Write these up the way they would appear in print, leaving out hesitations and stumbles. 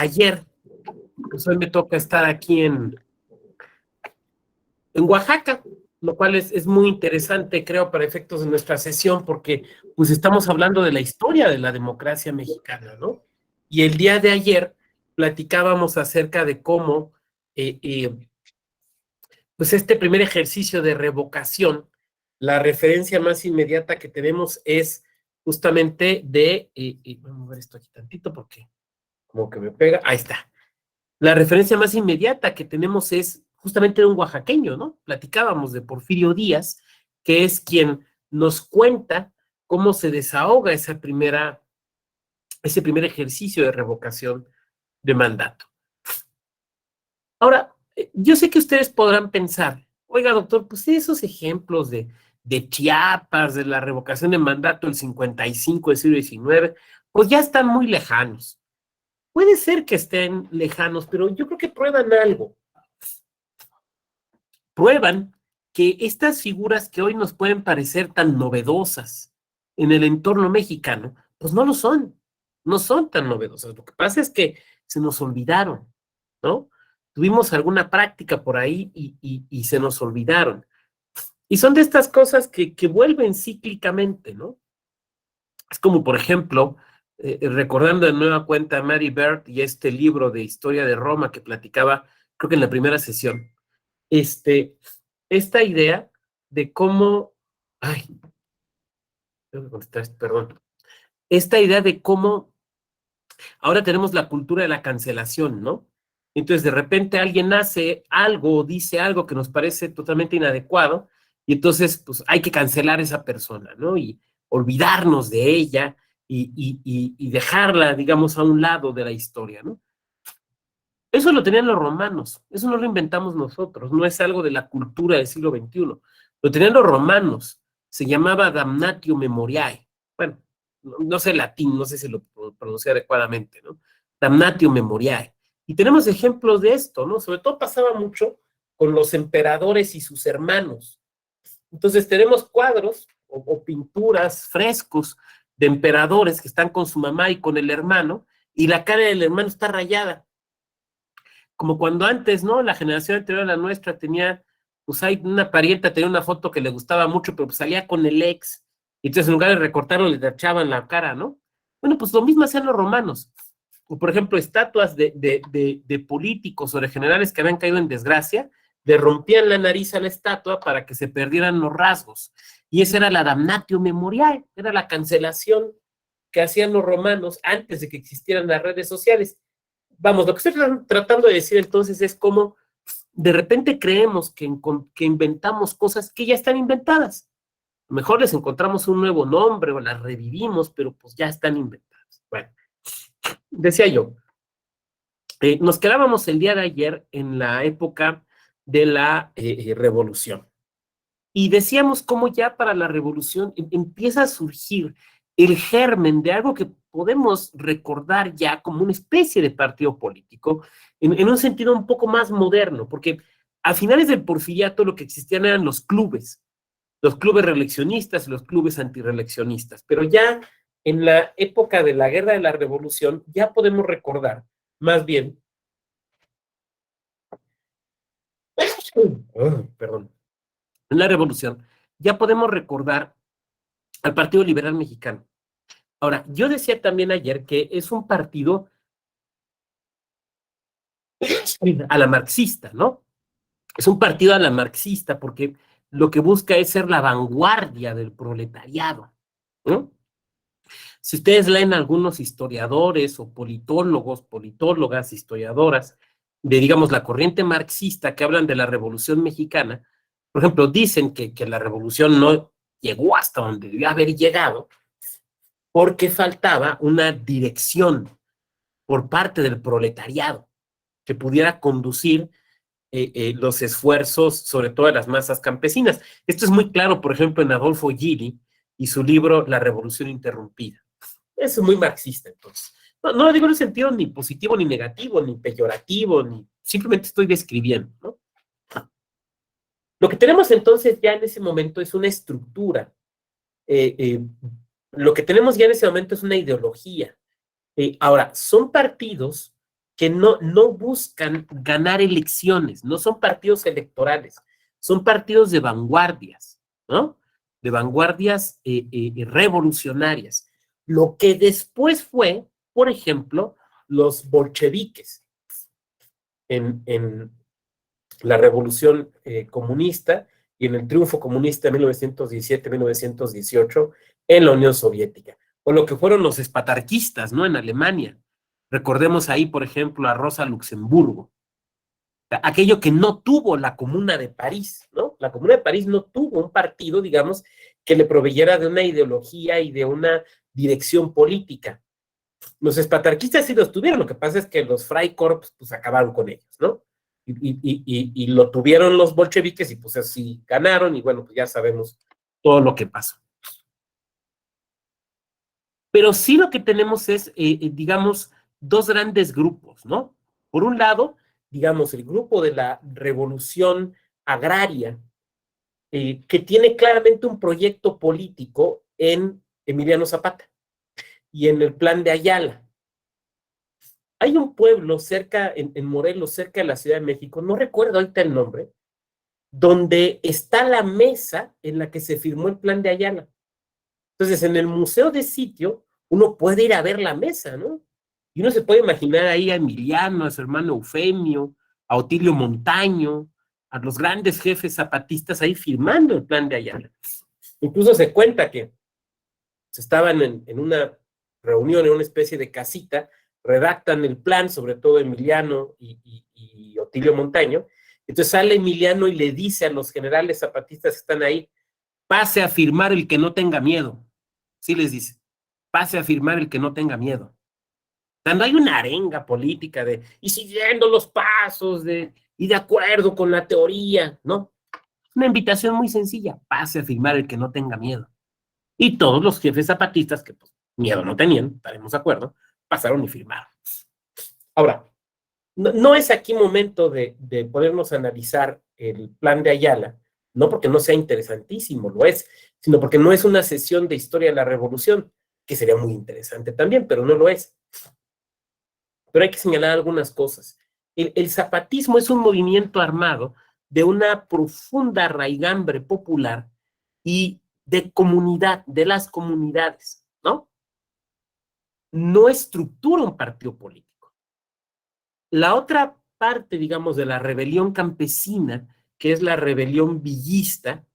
ayer, pues hoy me toca estar aquí en Oaxaca, lo cual es muy interesante, creo, para efectos de nuestra sesión, porque pues estamos hablando de la historia de la democracia mexicana, ¿no? Y el día de ayer platicábamos acerca de cómo, pues este primer ejercicio de revocación, la referencia más inmediata que tenemos es justamente vamos a ver esto aquí tantito porque como que me pega, ahí está. La referencia más inmediata que tenemos es justamente de un oaxaqueño, ¿no? Platicábamos de Porfirio Díaz, que es quien nos cuenta cómo se desahoga ese primer ejercicio de revocación de mandato. Ahora, yo sé que ustedes podrán pensar, oiga, doctor, pues esos ejemplos de Chiapas, de la revocación de mandato del 55 del siglo XIX, pues ya están muy lejanos. Puede ser que estén lejanos, pero yo creo que prueban algo. Prueban que estas figuras que hoy nos pueden parecer tan novedosas en el entorno mexicano, pues no lo son, no son tan novedosas. Lo que pasa es que se nos olvidaron, ¿no? Tuvimos alguna práctica por ahí y se nos olvidaron. Y son de estas cosas que vuelven cíclicamente, ¿no? Es como, por ejemplo, recordando de nueva cuenta a Mary Beard y este libro de historia de Roma que platicaba, creo que en la primera sesión, esta idea de cómo, ay, tengo que contestar esto, perdón, esta idea de cómo ahora tenemos la cultura de la cancelación, ¿no? Entonces, de repente alguien hace algo o dice algo que nos parece totalmente inadecuado, y entonces, pues hay que cancelar a esa persona, ¿no? Y olvidarnos de ella y dejarla, digamos, a un lado de la historia, ¿no? Eso lo tenían los romanos, eso no lo inventamos nosotros, no es algo de la cultura del siglo XXI. Lo tenían los romanos, se llamaba damnatio memoriae. Bueno, no sé latín, no sé si lo pronuncié adecuadamente, ¿no? Damnatio memoriae. Y tenemos ejemplos de esto, ¿no? Sobre todo pasaba mucho con los emperadores y sus hermanos. Entonces tenemos cuadros o pinturas, frescos de emperadores que están con su mamá y con el hermano, y la cara del hermano está rayada como cuando antes, ¿no? La generación anterior a la nuestra tenía, pues hay una parienta, tenía una foto que le gustaba mucho, pero pues salía con el ex, y entonces en lugar de recortarlo le tachaban la cara, ¿no? Bueno, pues lo mismo hacían los romanos. O por ejemplo, estatuas de políticos o de generales que habían caído en desgracia, le rompían la nariz a la estatua para que se perdieran los rasgos. Y esa era la damnatio memoriae, era la cancelación que hacían los romanos antes de que existieran las redes sociales. Vamos, lo que estoy tratando de decir entonces es cómo de repente creemos que inventamos cosas que ya están inventadas. A lo mejor les encontramos un nuevo nombre o las revivimos, pero pues ya están inventadas. Bueno, decía yo, nos quedábamos el día de ayer en la época de la revolución. Y decíamos cómo ya para la revolución empieza a surgir el germen de algo que podemos recordar ya como una especie de partido político, en un sentido un poco más moderno, porque a finales del porfiriato lo que existían eran los clubes reeleccionistas y los clubes antireeleccionistas, pero ya en la época de la guerra de la revolución ya podemos recordar más bien, perdón, en la revolución ya podemos recordar al Partido Liberal Mexicano. Ahora, yo decía también ayer que es un partido a la marxista, ¿no? Es un partido a la marxista porque lo que busca es ser la vanguardia del proletariado, ¿no? Si ustedes leen algunos historiadores o politólogos, politólogas, historiadoras de, digamos, la corriente marxista que hablan de la Revolución Mexicana, por ejemplo, dicen que la revolución no llegó hasta donde debía haber llegado porque faltaba una dirección por parte del proletariado que pudiera conducir los esfuerzos, sobre todo de las masas campesinas. Esto es muy claro, por ejemplo, en Adolfo Gili y su libro La Revolución Interrumpida. Eso es muy marxista, entonces. No, no lo digo en un sentido ni positivo, ni negativo, ni peyorativo, ni simplemente estoy describiendo, ¿no? Lo que tenemos entonces ya en ese momento es una estructura. Eh, eh, lo que tenemos ya en ese momento es una ideología. Ahora, son partidos que no buscan ganar elecciones, no son partidos electorales, son partidos de vanguardias, ¿no? De vanguardias revolucionarias. Lo que después fue, por ejemplo, los bolcheviques en la revolución comunista y en el triunfo comunista de 1917-1918 en la Unión Soviética, o lo que fueron los espatarquistas, ¿no? En Alemania. Recordemos ahí, por ejemplo, a Rosa Luxemburgo, aquello que no tuvo la Comuna de París, ¿no? La Comuna de París no tuvo un partido, digamos, que le proveyera de una ideología y de una dirección política. Los espatarquistas sí los tuvieron, lo que pasa es que los Freikorps pues acabaron con ellos, ¿no? Y lo tuvieron los bolcheviques y pues así ganaron y bueno, pues ya sabemos todo lo que pasó. Pero sí lo que tenemos es, digamos, dos grandes grupos, ¿no? Por un lado, digamos, el grupo de la revolución agraria, que tiene claramente un proyecto político en Emiliano Zapata y en el Plan de Ayala. Hay un pueblo cerca, en Morelos, cerca de la Ciudad de México, no recuerdo ahorita el nombre, donde está la mesa en la que se firmó el Plan de Ayala. Entonces, en el museo de sitio, uno puede ir a ver la mesa, ¿no? Y uno se puede imaginar ahí a Emiliano, a su hermano Eufemio, a Otilio Montaño, a los grandes jefes zapatistas ahí firmando el Plan de Ayala. Incluso se cuenta que se estaban en una reunión, en una especie de casita, redactan el plan, sobre todo Emiliano y Otilio Montaño. Entonces sale Emiliano y le dice a los generales zapatistas que están ahí, pase a firmar el que no tenga miedo. Sí les dice, pase a firmar el que no tenga miedo. Cuando hay una arenga política de, y siguiendo los pasos y de acuerdo con la teoría, ¿no? Una invitación muy sencilla, pase a firmar el que no tenga miedo. Y todos los jefes zapatistas, que pues, miedo no tenían, estaremos de acuerdo, pasaron y firmaron. Ahora, no es aquí momento de podernos analizar el Plan de Ayala, no porque no sea interesantísimo, lo es, sino porque no es una sesión de historia de la revolución, que sería muy interesante también, pero no lo es. Pero hay que señalar algunas cosas. El zapatismo es un movimiento armado de una profunda raigambre popular y de comunidad, de las comunidades, ¿no? No estructura un partido político. La otra parte, digamos, de la rebelión campesina, que es la rebelión villista,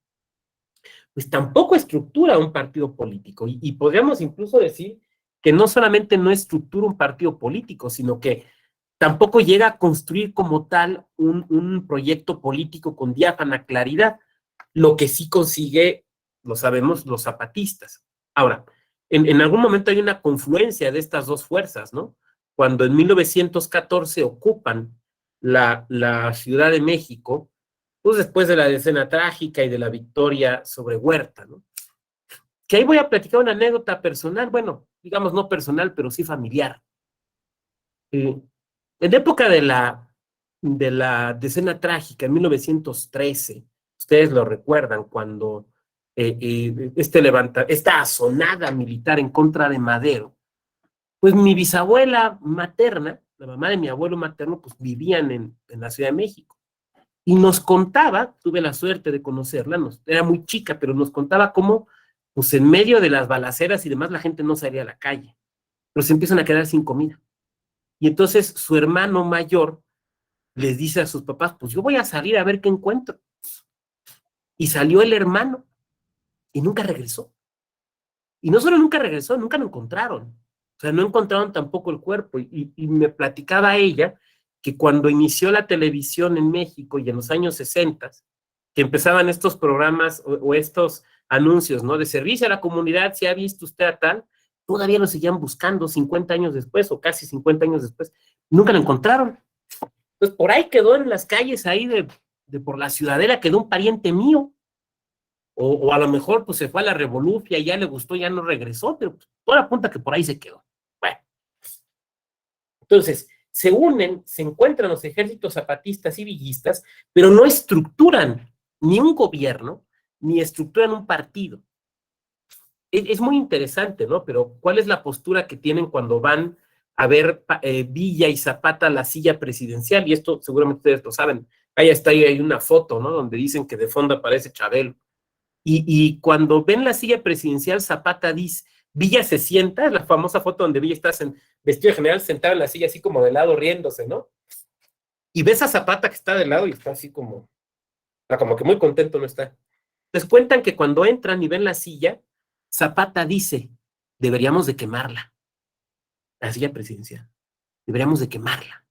pues tampoco estructura un partido político. Y podríamos incluso decir que no solamente no estructura un partido político, sino que tampoco llega a construir como tal un proyecto político con diáfana claridad, lo que sí consigue, lo sabemos, los zapatistas. Ahora, en algún momento hay una confluencia de estas dos fuerzas, ¿no? Cuando en 1914 ocupan la Ciudad de México, pues después de la decena trágica y de la victoria sobre Huerta, ¿no? Que ahí voy a platicar una anécdota personal, bueno, digamos no personal, pero sí familiar. En época de la decena trágica, en 1913, ustedes lo recuerdan, cuando esta asonada militar en contra de Madero, pues mi bisabuela materna, la mamá de mi abuelo materno, pues vivían en la Ciudad de México. Y nos contaba, tuve la suerte de conocerla, era muy chica, pero nos contaba cómo, pues en medio de las balaceras y demás, la gente no salía a la calle, pero se empiezan a quedar sin comida. Y entonces su hermano mayor les dice a sus papás, pues yo voy a salir a ver qué encuentro. Y salió el hermano y nunca regresó. Y no solo nunca regresó, nunca lo encontraron. O sea, no encontraron tampoco el cuerpo. Y me platicaba ella que cuando inició la televisión en México y en los años 60, que empezaban estos programas o estos anuncios, ¿no? De servicio a la comunidad, si ha visto usted a tal, todavía lo seguían buscando 50 años después o casi 50 años después. Nunca lo encontraron. Entonces, por ahí quedó en las calles ahí de por la Ciudadela, quedó un pariente mío. O a lo mejor pues se fue a la Revolución y ya le gustó, ya no regresó, pero pues, toda apunta que por ahí se quedó. Bueno, entonces se unen, se encuentran los ejércitos zapatistas y villistas, pero no estructuran ni un gobierno, ni estructuran un partido. Es muy interesante, ¿no? Pero ¿cuál es la postura que tienen cuando van a ver Villa y Zapata la silla presidencial, y esto seguramente ustedes lo saben. Ahí está, ahí hay una foto, ¿no? Donde dicen que de fondo aparece Chabelo. Y cuando ven la silla presidencial, Zapata dice, Villa se sienta, es la famosa foto donde Villa está vestido de general sentado en la silla así como de lado riéndose, ¿no? Y ves a Zapata que está de lado y está así como que muy contento no está. Les cuentan que cuando entran y ven la silla, Zapata dice, deberíamos de quemarla, la silla presidencial, deberíamos de quemarla.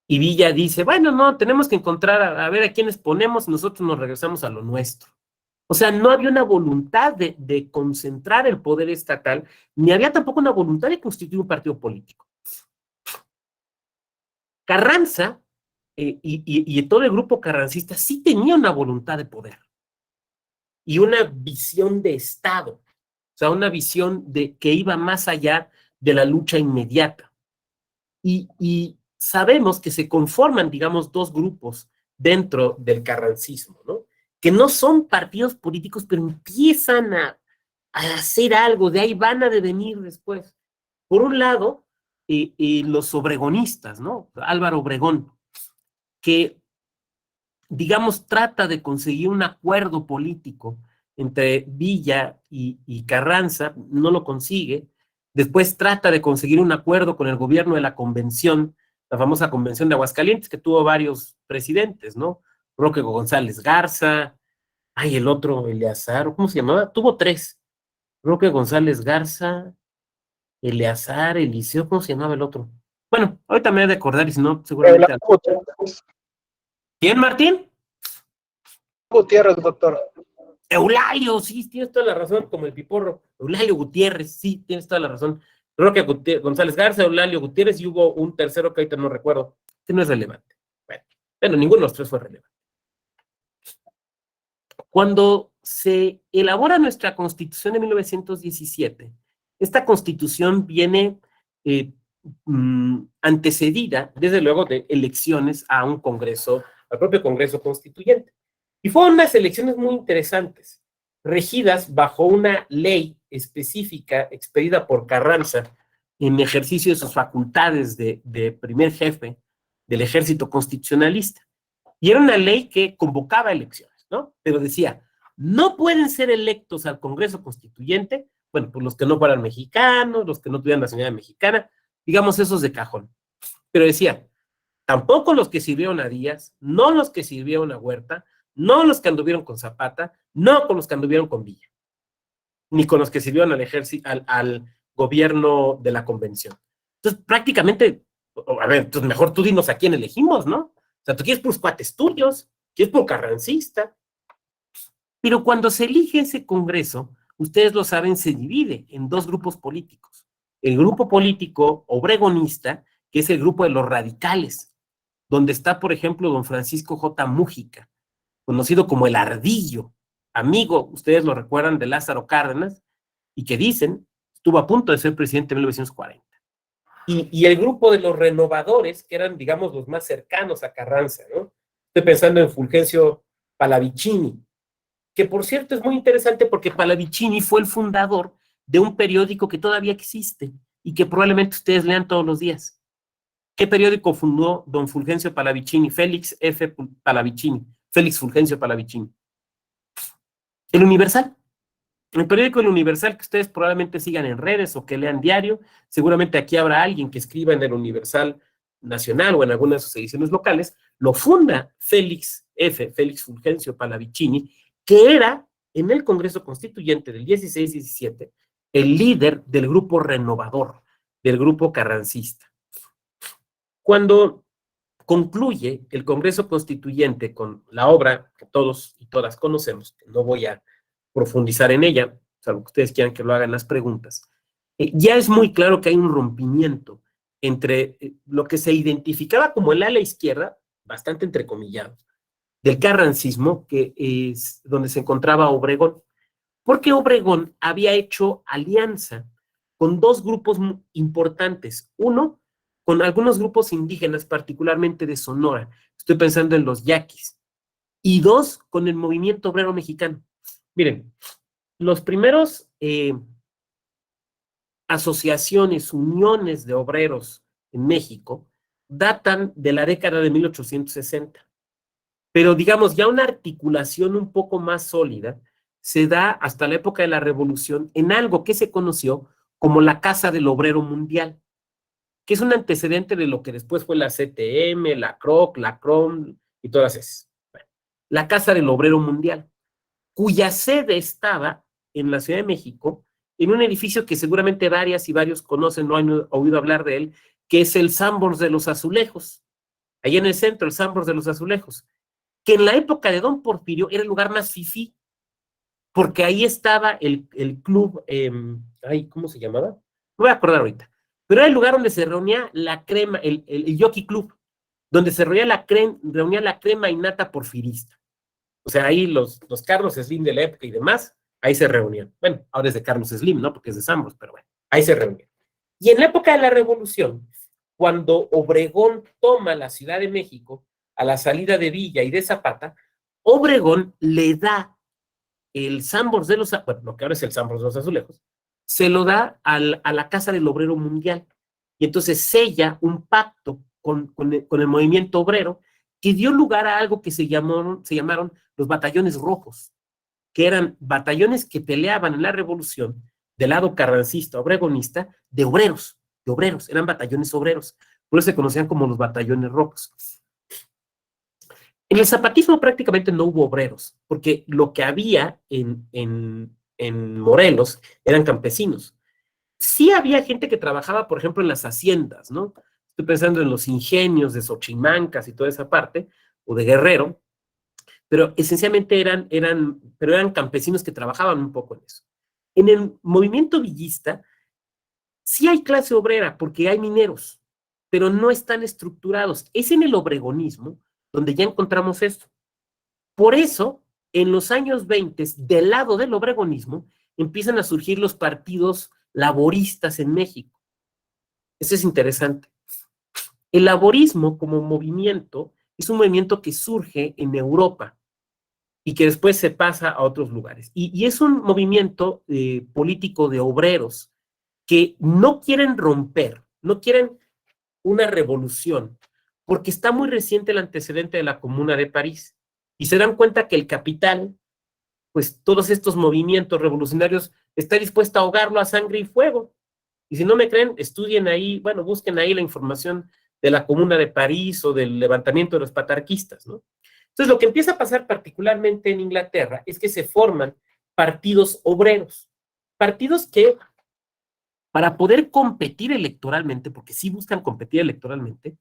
Y Villa dice, bueno, no, tenemos que encontrar a ver a quiénes ponemos y nosotros nos regresamos a lo nuestro. O sea, no había una voluntad de concentrar el poder estatal, ni había tampoco una voluntad de constituir un partido político. Carranza y todo el grupo carrancista sí tenía una voluntad de poder y una visión de Estado, o sea, una visión que iba más allá de la lucha inmediata. Y sabemos que se conforman, digamos, dos grupos dentro del carrancismo, ¿no? Que no son partidos políticos, pero empiezan a hacer algo, de ahí van a devenir después. Por un lado, los obregonistas, ¿no? Álvaro Obregón, que, digamos, trata de conseguir un acuerdo político entre Villa y Carranza, no lo consigue. Después trata de conseguir un acuerdo con el gobierno de la convención, la famosa convención de Aguascalientes, que tuvo varios presidentes, ¿no? Roque González Garza, ay, el otro, Eleazar, ¿cómo se llamaba? Tuvo tres. Roque González Garza, Eleazar, Eliseo, ¿cómo se llamaba el otro? Bueno, ahorita me voy a acordar y si no, seguramente. ¿Quién, Martín? Gutiérrez, doctor. Eulalio, sí, tienes toda la razón, como el piporro. Eulalio Gutiérrez, sí, tienes toda la razón. Roque González Garza, Eulalio Gutiérrez, y hubo un tercero que ahorita no recuerdo, que no es relevante. Bueno, ninguno de los tres fue relevante. Cuando se elabora nuestra Constitución de 1917, esta Constitución viene antecedida, desde luego, de elecciones a un Congreso, al propio Congreso Constituyente. Y fueron unas elecciones muy interesantes, regidas bajo una ley específica expedida por Carranza en ejercicio de sus facultades de primer jefe del ejército constitucionalista. Y era una ley que convocaba elecciones, ¿no? Pero decía, no pueden ser electos al Congreso Constituyente, bueno, pues los que no fueran mexicanos, los que no tuvieran nacionalidad mexicana, digamos esos de cajón. Pero decía, tampoco los que sirvieron a Díaz, no los que sirvieron a Huerta, no los que anduvieron con Zapata, no con los que anduvieron con Villa, ni con los que sirvieron al ejército, al gobierno de la convención. Entonces, prácticamente, a ver, entonces mejor tú dinos a quién elegimos, ¿no? O sea, tú quieres por cuates tuyos, quieres por carrancista. Pero cuando se elige ese Congreso, ustedes lo saben, se divide en dos grupos políticos. El grupo político obregonista, que es el grupo de los radicales, donde está, por ejemplo, don Francisco J. Mújica, conocido como el Ardillo, amigo, ustedes lo recuerdan, de Lázaro Cárdenas, y que dicen, estuvo a punto de ser presidente en 1940. Y el grupo de los renovadores, que eran, digamos, los más cercanos a Carranza, ¿no? Estoy pensando en Fulgencio Pallavicini, que por cierto es muy interesante porque Pallavicini fue el fundador de un periódico que todavía existe y que probablemente ustedes lean todos los días. ¿Qué periódico fundó don Fulgencio Pallavicini? Félix F. Pallavicini, Félix Fulgencio Pallavicini. El Universal. El periódico El Universal, que ustedes probablemente sigan en redes o que lean diario, seguramente aquí habrá alguien que escriba en el Universal Nacional o en alguna de sus ediciones locales, lo funda Félix Fulgencio Pallavicini, que era en el Congreso Constituyente del 16-17 el líder del grupo renovador, del grupo carrancista. Cuando concluye el Congreso Constituyente con la obra que todos y todas conocemos, que no voy a profundizar en ella, salvo que ustedes quieran que lo hagan las preguntas, ya es muy claro que hay un rompimiento entre lo que se identificaba como el ala izquierda, bastante entrecomillado, del carrancismo, que es donde se encontraba Obregón, porque Obregón había hecho alianza con dos grupos importantes. Uno, con algunos grupos indígenas, particularmente de Sonora. Estoy pensando en los yaquis. Y dos, con el movimiento obrero mexicano. Miren, los primeros asociaciones, uniones de obreros en México, datan de la década de 1860. Pero digamos, ya una articulación un poco más sólida se da hasta la época de la Revolución en algo que se conoció como la Casa del Obrero Mundial, que es un antecedente de lo que después fue la CTM, la CROC, la CROM y todas esas. Bueno, la Casa del Obrero Mundial, cuya sede estaba en la Ciudad de México, en un edificio que seguramente varias y varios conocen, no han oído hablar de él, que es el Sanborns de los Azulejos. Ahí en el centro, el Sanborns de los Azulejos, que en la época de Don Porfirio era el lugar más fifí, porque ahí estaba el club, ¿cómo se llamaba? No voy a acordar ahorita, pero era el lugar donde se reunía la crema, el Jockey Club, donde se reunía la crema innata porfirista. O sea, ahí los Carlos Slim de la época y demás, ahí se reunían. Bueno, ahora es de Carlos Slim, ¿no? Porque es de Sanborns, pero bueno, ahí se reunían. Y en la época de la Revolución, cuando Obregón toma la Ciudad de México, a la salida de Villa y de Zapata, Obregón le da el Sanborns de los, bueno, lo que ahora es el Sanborns de los Azulejos, se lo da a la Casa del Obrero Mundial. Y entonces sella un pacto con el movimiento obrero que dio lugar a algo que se llamaron los batallones rojos, que eran batallones que peleaban en la revolución del lado carrancista, obregonista, de obreros, eran batallones obreros, por eso se conocían como los batallones rojos. En el zapatismo prácticamente no hubo obreros, porque lo que había en Morelos eran campesinos. Sí había gente que trabajaba, por ejemplo, en las haciendas, ¿no? Estoy pensando en los ingenios de Xochimancas y toda esa parte, o de Guerrero, pero esencialmente eran campesinos que trabajaban un poco en eso. En el movimiento villista sí hay clase obrera, porque hay mineros, pero no están estructurados. Es en el obregonismo donde ya encontramos esto. Por eso, en los años 20, del lado del obregonismo, empiezan a surgir los partidos laboristas en México. Eso es interesante. El laborismo como movimiento es un movimiento que surge en Europa y que después se pasa a otros lugares. Y es un movimiento político de obreros que no quieren romper, no quieren una revolución, porque está muy reciente el antecedente de la Comuna de París. Y se dan cuenta que el capital, pues todos estos movimientos revolucionarios, está dispuesto a ahogarlo a sangre y fuego. Y si no me creen, estudien ahí, bueno, busquen ahí la información de la Comuna de París o del levantamiento de los patarquistas, ¿no? Entonces, lo que empieza a pasar particularmente en Inglaterra es que se forman partidos obreros, partidos que, para poder competir electoralmente, porque sí buscan competir electoralmente,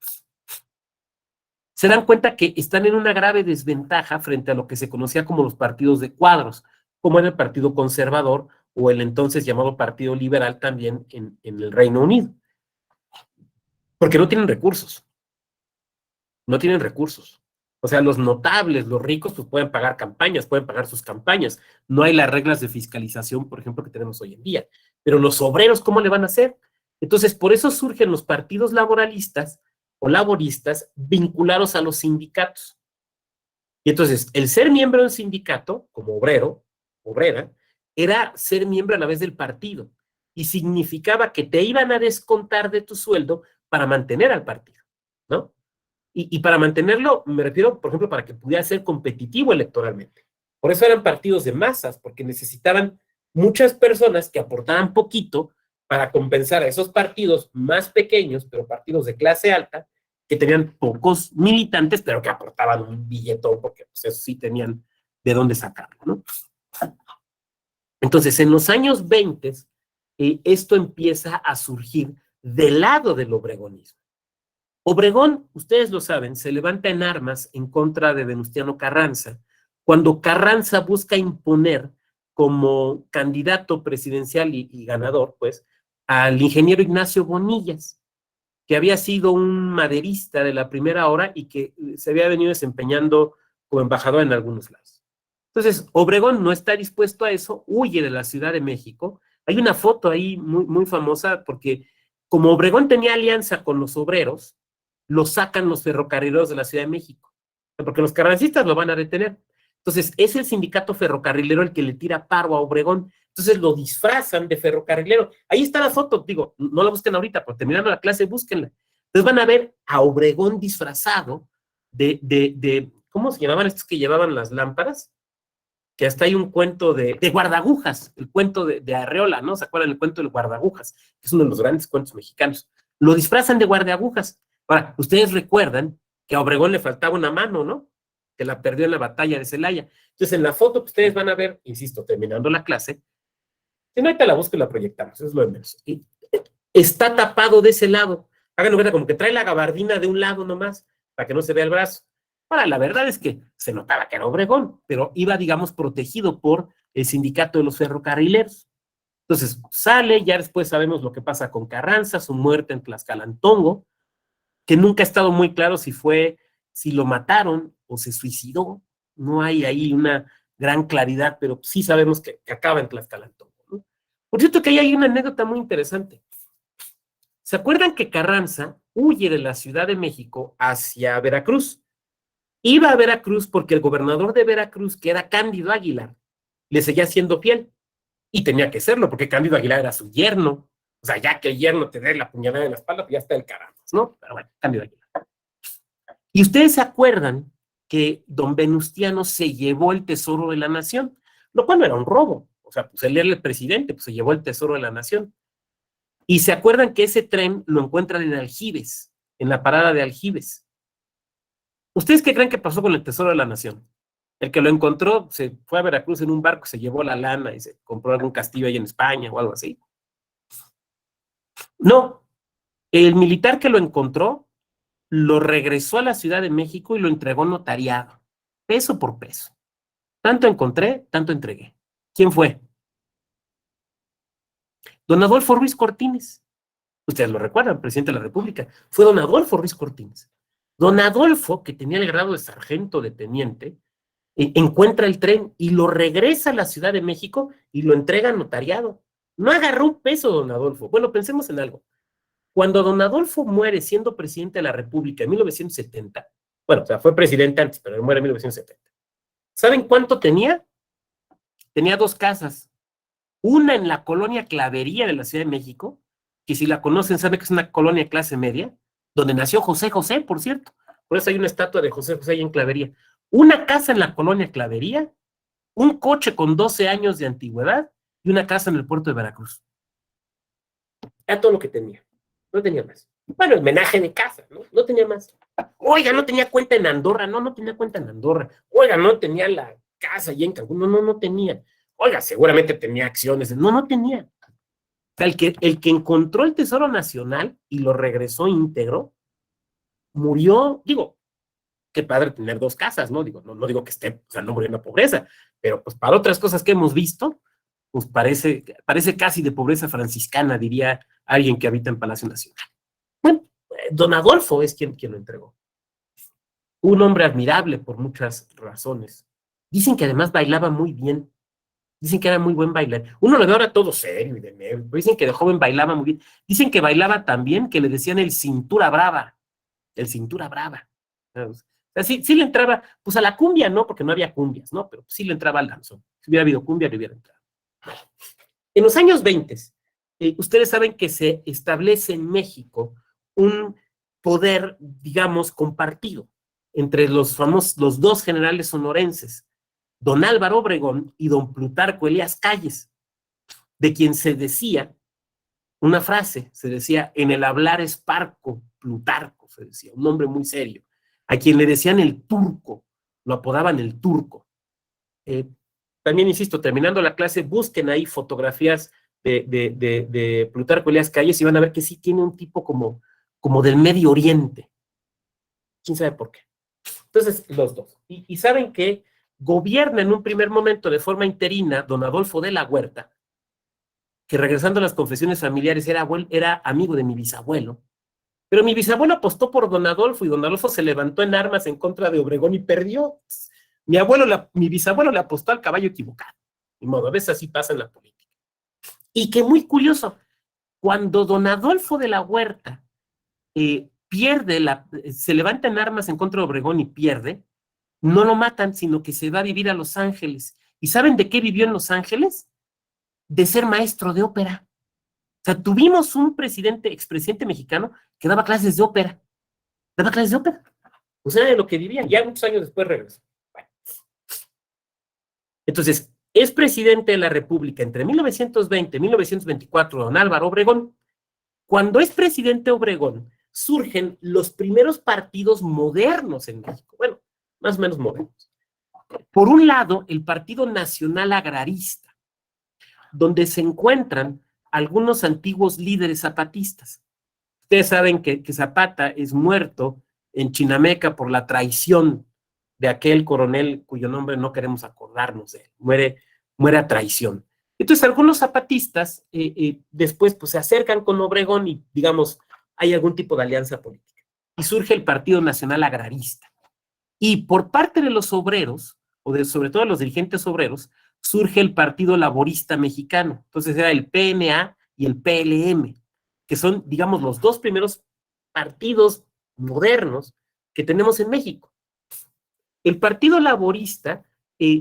se dan cuenta que están en una grave desventaja frente a lo que se conocía como los partidos de cuadros, como era el Partido Conservador o el entonces llamado Partido Liberal también en el Reino Unido. Porque no tienen recursos. No tienen recursos. O sea, los notables, los ricos, pues pueden pagar campañas, pueden pagar sus campañas. No hay las reglas de fiscalización, por ejemplo, que tenemos hoy en día. Pero los obreros, ¿cómo le van a hacer? Entonces, por eso surgen los partidos laboralistas o laboristas vinculados a los sindicatos. Y entonces, el ser miembro de un sindicato, como obrero, obrera, era ser miembro a la vez del partido. Y significaba que te iban a descontar de tu sueldo para mantener al partido, ¿no? Y para mantenerlo, me refiero, por ejemplo, para que pudiera ser competitivo electoralmente. Por eso eran partidos de masas, porque necesitaban muchas personas que aportaran poquito para compensar a esos partidos más pequeños, pero partidos de clase alta, que tenían pocos militantes, pero que aportaban un billetón, porque pues, eso sí tenían de dónde sacarlo, ¿no? Entonces, en los años 20, esto empieza a surgir del lado del obregonismo. Obregón, ustedes lo saben, se levanta en armas en contra de Venustiano Carranza, cuando Carranza busca imponer como candidato presidencial y ganador, pues, al ingeniero Ignacio Bonillas, que había sido un maderista de la primera hora y que se había venido desempeñando como embajador en algunos lados. Entonces, Obregón no está dispuesto a eso, huye de la Ciudad de México. Hay una foto ahí muy, muy famosa porque como Obregón tenía alianza con los obreros, lo sacan los ferrocarrileros de la Ciudad de México, porque los carrancistas lo van a detener. Entonces, es el sindicato ferrocarrilero el que le tira paro a Obregón. Entonces lo disfrazan de ferrocarrilero. Ahí está la foto, digo, no la busquen ahorita, pero terminando la clase, búsquenla. Entonces van a ver a Obregón disfrazado ¿cómo se llamaban estos que llevaban las lámparas? Que hasta hay un cuento de guardagujas, el cuento de Arreola, ¿no? ¿Se acuerdan el cuento del guardagujas? Que es uno de los grandes cuentos mexicanos. Lo disfrazan de guardagujas. Ahora, ustedes recuerdan que a Obregón le faltaba una mano, ¿no? Que la perdió en la batalla de Celaya. Entonces, en la foto que ustedes van a ver, insisto, terminando la clase, si no, ahorita la busco y la proyectamos, eso es lo de menos. Y está tapado de ese lado. Hagan cuenta como que trae la gabardina de un lado nomás, para que no se vea el brazo. Ahora, la verdad es que se notaba que era Obregón, pero iba, digamos, protegido por el sindicato de los ferrocarrileros. Entonces, sale, ya después sabemos lo que pasa con Carranza, su muerte en Tlaxcalantongo, que nunca ha estado muy claro si lo mataron o se suicidó. No hay ahí una gran claridad, pero sí sabemos que acaba en Tlaxcalantongo, ¿no? Por cierto que ahí hay una anécdota muy interesante. ¿Se acuerdan que Carranza huye de la Ciudad de México hacia Veracruz? Iba a Veracruz porque el gobernador de Veracruz, que era Cándido Aguilar, le seguía siendo fiel. Y tenía que serlo, porque Cándido Aguilar era su yerno. O sea, ya que el yerno te dé la puñalada en la espalda, pues ya está el carajo, ¿no? Pero bueno, Cándido Aguilar. Y ustedes se acuerdan que don Venustiano se llevó el tesoro de la nación, lo cual no era un robo. O sea, pues él era el presidente, pues se llevó el tesoro de la nación. Y se acuerdan que ese tren lo encuentran en Aljibes, en la parada de Aljibes. ¿Ustedes qué creen que pasó con el tesoro de la nación? El que lo encontró se fue a Veracruz en un barco, se llevó la lana y se compró algún castillo ahí en España o algo así. No, el militar que lo encontró lo regresó a la Ciudad de México y lo entregó notariado, peso por peso. Tanto encontré, tanto entregué. ¿Quién fue? Don Adolfo Ruiz Cortines. Ustedes lo recuerdan, presidente de la República. Fue don Adolfo Ruiz Cortines. Don Adolfo, que tenía el grado de sargento de teniente, encuentra el tren y lo regresa a la Ciudad de México y lo entrega notariado. No agarró un peso don Adolfo. Bueno, pensemos en algo. Cuando don Adolfo muere siendo presidente de la República en 1970, bueno, o sea, fue presidente antes, pero él muere en 1970. ¿Saben cuánto tenía? Tenía dos casas. Una en la colonia Clavería de la Ciudad de México, que si la conocen saben que es una colonia clase media, donde nació José José, por cierto. Por eso hay una estatua de José José ahí en Clavería. Una casa en la colonia Clavería, un coche con 12 años de antigüedad y una casa en el puerto de Veracruz. Era todo lo que tenía. No tenía más. Bueno, el menaje de casa, ¿no? No tenía más. Oiga, no tenía cuenta en Andorra. No, no tenía cuenta en Andorra. Oiga, no tenía la casa allí en Cancún. No, no, no tenía. Oiga, seguramente tenía acciones. No, no tenía. O sea, el que encontró el Tesoro Nacional y lo regresó íntegro, murió, digo, qué padre tener dos casas, ¿no? Digo, no digo que esté, o sea, no murió en la pobreza, pero pues para otras cosas que hemos visto, pues parece casi de pobreza franciscana, diría alguien que habita en Palacio Nacional. Bueno, don Adolfo es quien lo entregó. Un hombre admirable por muchas razones. Dicen que además bailaba muy bien. Dicen que era muy buen bailar. Uno lo ve ahora todo serio y de nervio. Dicen que de joven bailaba muy bien. Dicen que bailaba tan bien que le decían el cintura brava. El cintura brava. O sea, sí le entraba, pues a la cumbia no, porque no había cumbias, ¿no? Pero sí le entraba al danzón. Si hubiera habido cumbia, le hubiera entrado. En los años 20, ustedes saben que se establece en México un poder, digamos, compartido entre los dos generales sonorenses, don Álvaro Obregón y don Plutarco Elías Calles, de quien se decía una frase, se decía, en el hablar es parco, Plutarco, se decía, un hombre muy serio, a quien le decían el turco, lo apodaban el turco. También, insisto, terminando la clase, busquen ahí fotografías de Plutarco Elías Calles y van a ver que sí tiene un tipo como del Medio Oriente. ¿Quién sabe por qué? Entonces, los dos. Y saben que gobierna en un primer momento de forma interina don Adolfo de la Huerta, que regresando a las confesiones familiares era amigo de mi bisabuelo, pero mi bisabuelo apostó por don Adolfo y don Adolfo se levantó en armas en contra de Obregón y perdió. Mi bisabuelo le apostó al caballo equivocado. Ni modo, a veces así pasa en la política. Y que muy curioso, cuando don Adolfo de la Huerta se levanta en armas en contra de Obregón y pierde, no lo matan, sino que se va a vivir a Los Ángeles. ¿Y saben de qué vivió en Los Ángeles? de ser maestro de ópera. O sea, tuvimos un expresidente mexicano que daba clases de ópera. Daba clases de ópera. O sea, de lo que vivía. Ya muchos años después regresó. Bueno. Entonces, es presidente de la República entre 1920 y 1924, don Álvaro Obregón. Cuando es presidente Obregón, surgen los primeros partidos modernos en México. Bueno, más o menos modernos. Por un lado, el Partido Nacional Agrarista, donde se encuentran algunos antiguos líderes zapatistas. Ustedes saben que Zapata es muerto en Chinameca por la traición de aquel coronel cuyo nombre no queremos acordarnos de él. Muere a traición. Entonces, algunos zapatistas después pues, se acercan con Obregón y, digamos, hay algún tipo de alianza política. Y surge el Partido Nacional Agrarista. Y por parte de los obreros, sobre todo de los dirigentes obreros, surge el Partido Laborista Mexicano. Entonces era el PNA y el PLM, que son, digamos, los dos primeros partidos modernos que tenemos en México. El Partido Laborista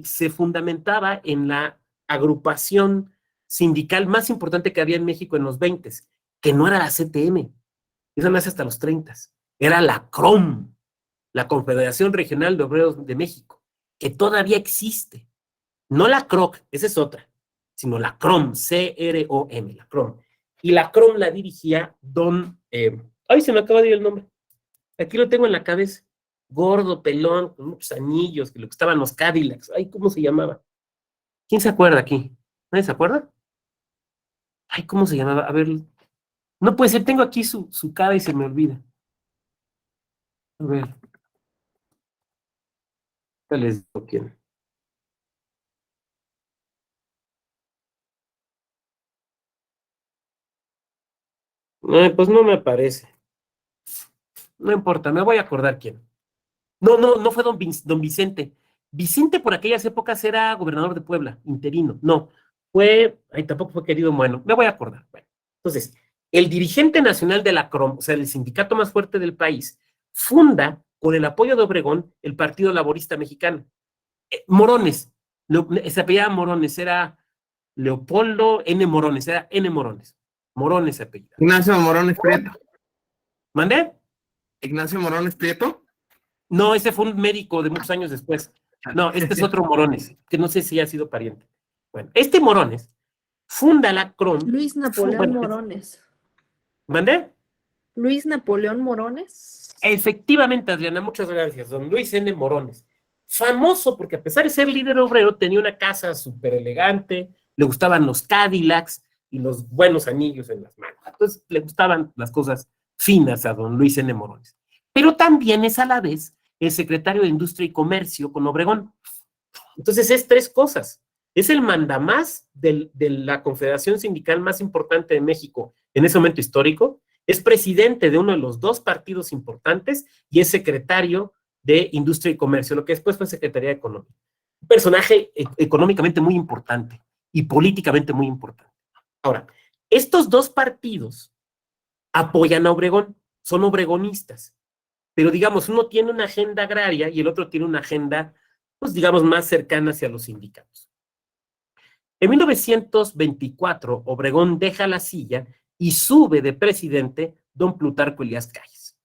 se fundamentaba en la agrupación sindical más importante que había en México en los 20, que no era la CTM, eso nace hasta los 30, era la CROM, la Confederación Regional de Obreros de México, que todavía existe. No la CROC, esa es otra, sino la CROM, C-R-O-M, la CROM. Y la CROM la dirigía ay, se me acaba de ir el nombre. Aquí lo tengo en la cabeza. Gordo, pelón, con muchos anillos, que lo que estaban los Cadillacs. Ay, ¿cómo se llamaba? ¿Quién se acuerda aquí? ¿Nadie se acuerda? Ay, ¿cómo se llamaba? A ver, no puede ser, tengo aquí su cara y se me olvida. A ver. Ya les digo quién. Pues no me aparece. No importa, me voy a acordar quién. No fue don Vicente. Vicente por aquellas épocas era gobernador de Puebla, interino. No, tampoco fue querido Bueno, me voy a acordar. Bueno, entonces, el dirigente nacional de la CROM, o sea, el sindicato más fuerte del país, funda, con el apoyo de Obregón, el Partido Laborista Mexicano. Morones, se apellidaba Morones, era Leopoldo N. Morones, era N. Morones. Morones se apellida. Ignacio Morones Prieto. ¿Mandé? ¿Ignacio Morones Prieto? No, ese fue un médico de muchos años después. No, este es otro Morones, que no sé si ha sido pariente. Bueno, este Morones funda la CROM. Luis Napoleón Morones. ¿Mandé? Luis Napoleón Morones. Efectivamente, Adriana, muchas gracias. Don Luis N. Morones. Famoso porque a pesar de ser líder obrero, tenía una casa súper elegante, le gustaban los Cadillacs y los buenos anillos en las manos. Entonces, le gustaban las cosas finas a don Luis N. Morones. Pero también es a la vez el secretario de Industria y Comercio con Obregón. Entonces, es tres cosas. Es el mandamás de la confederación sindical más importante de México en ese momento histórico, es presidente de uno de los dos partidos importantes y es secretario de Industria y Comercio, lo que después fue Secretaría de Economía. Un personaje económicamente muy importante y políticamente muy importante. Ahora, estos dos partidos apoyan a Obregón, son obregonistas, pero digamos, uno tiene una agenda agraria y el otro tiene una agenda, pues digamos, más cercana hacia los sindicatos. En 1924, Obregón deja la silla y sube de presidente don Plutarco Elías Calles.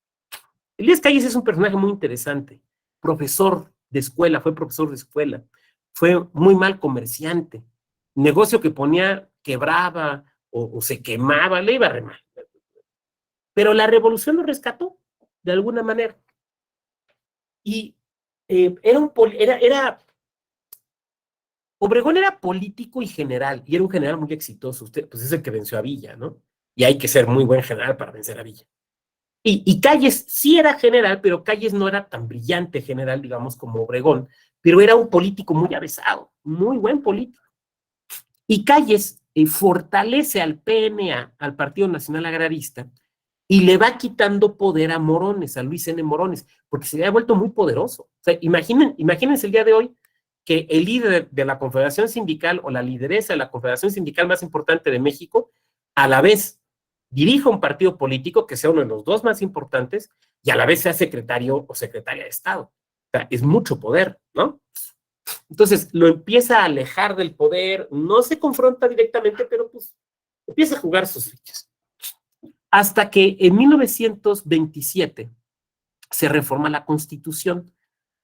Elías Calles es un personaje muy interesante, profesor de escuela, fue profesor de escuela, fue muy mal comerciante, negocio que ponía quebraba o se quemaba, le iba re mal. Pero la revolución lo rescató, de alguna manera. Y Obregón era político y general, y era un general muy exitoso. Usted, pues es el que venció a Villa, ¿no? Y hay que ser muy buen general para vencer a Villa. Y Calles sí era general, pero Calles no era tan brillante general, digamos, como Obregón, pero era un político muy avesado, muy buen político. Y Calles fortalece al PNA, al Partido Nacional Agrarista, y le va quitando poder a Morones, a Luis N. Morones, porque se le ha vuelto muy poderoso. O sea, imagínense el día de hoy que el líder de la Confederación Sindical o la lideresa de la Confederación Sindical más importante de México, a la vez dirija un partido político que sea uno de los dos más importantes y a la vez sea secretario o secretaria de Estado. O sea, es mucho poder, ¿no? Entonces lo empieza a alejar del poder, no se confronta directamente, pero pues empieza a jugar sus fichas. Hasta que en 1927 se reforma la Constitución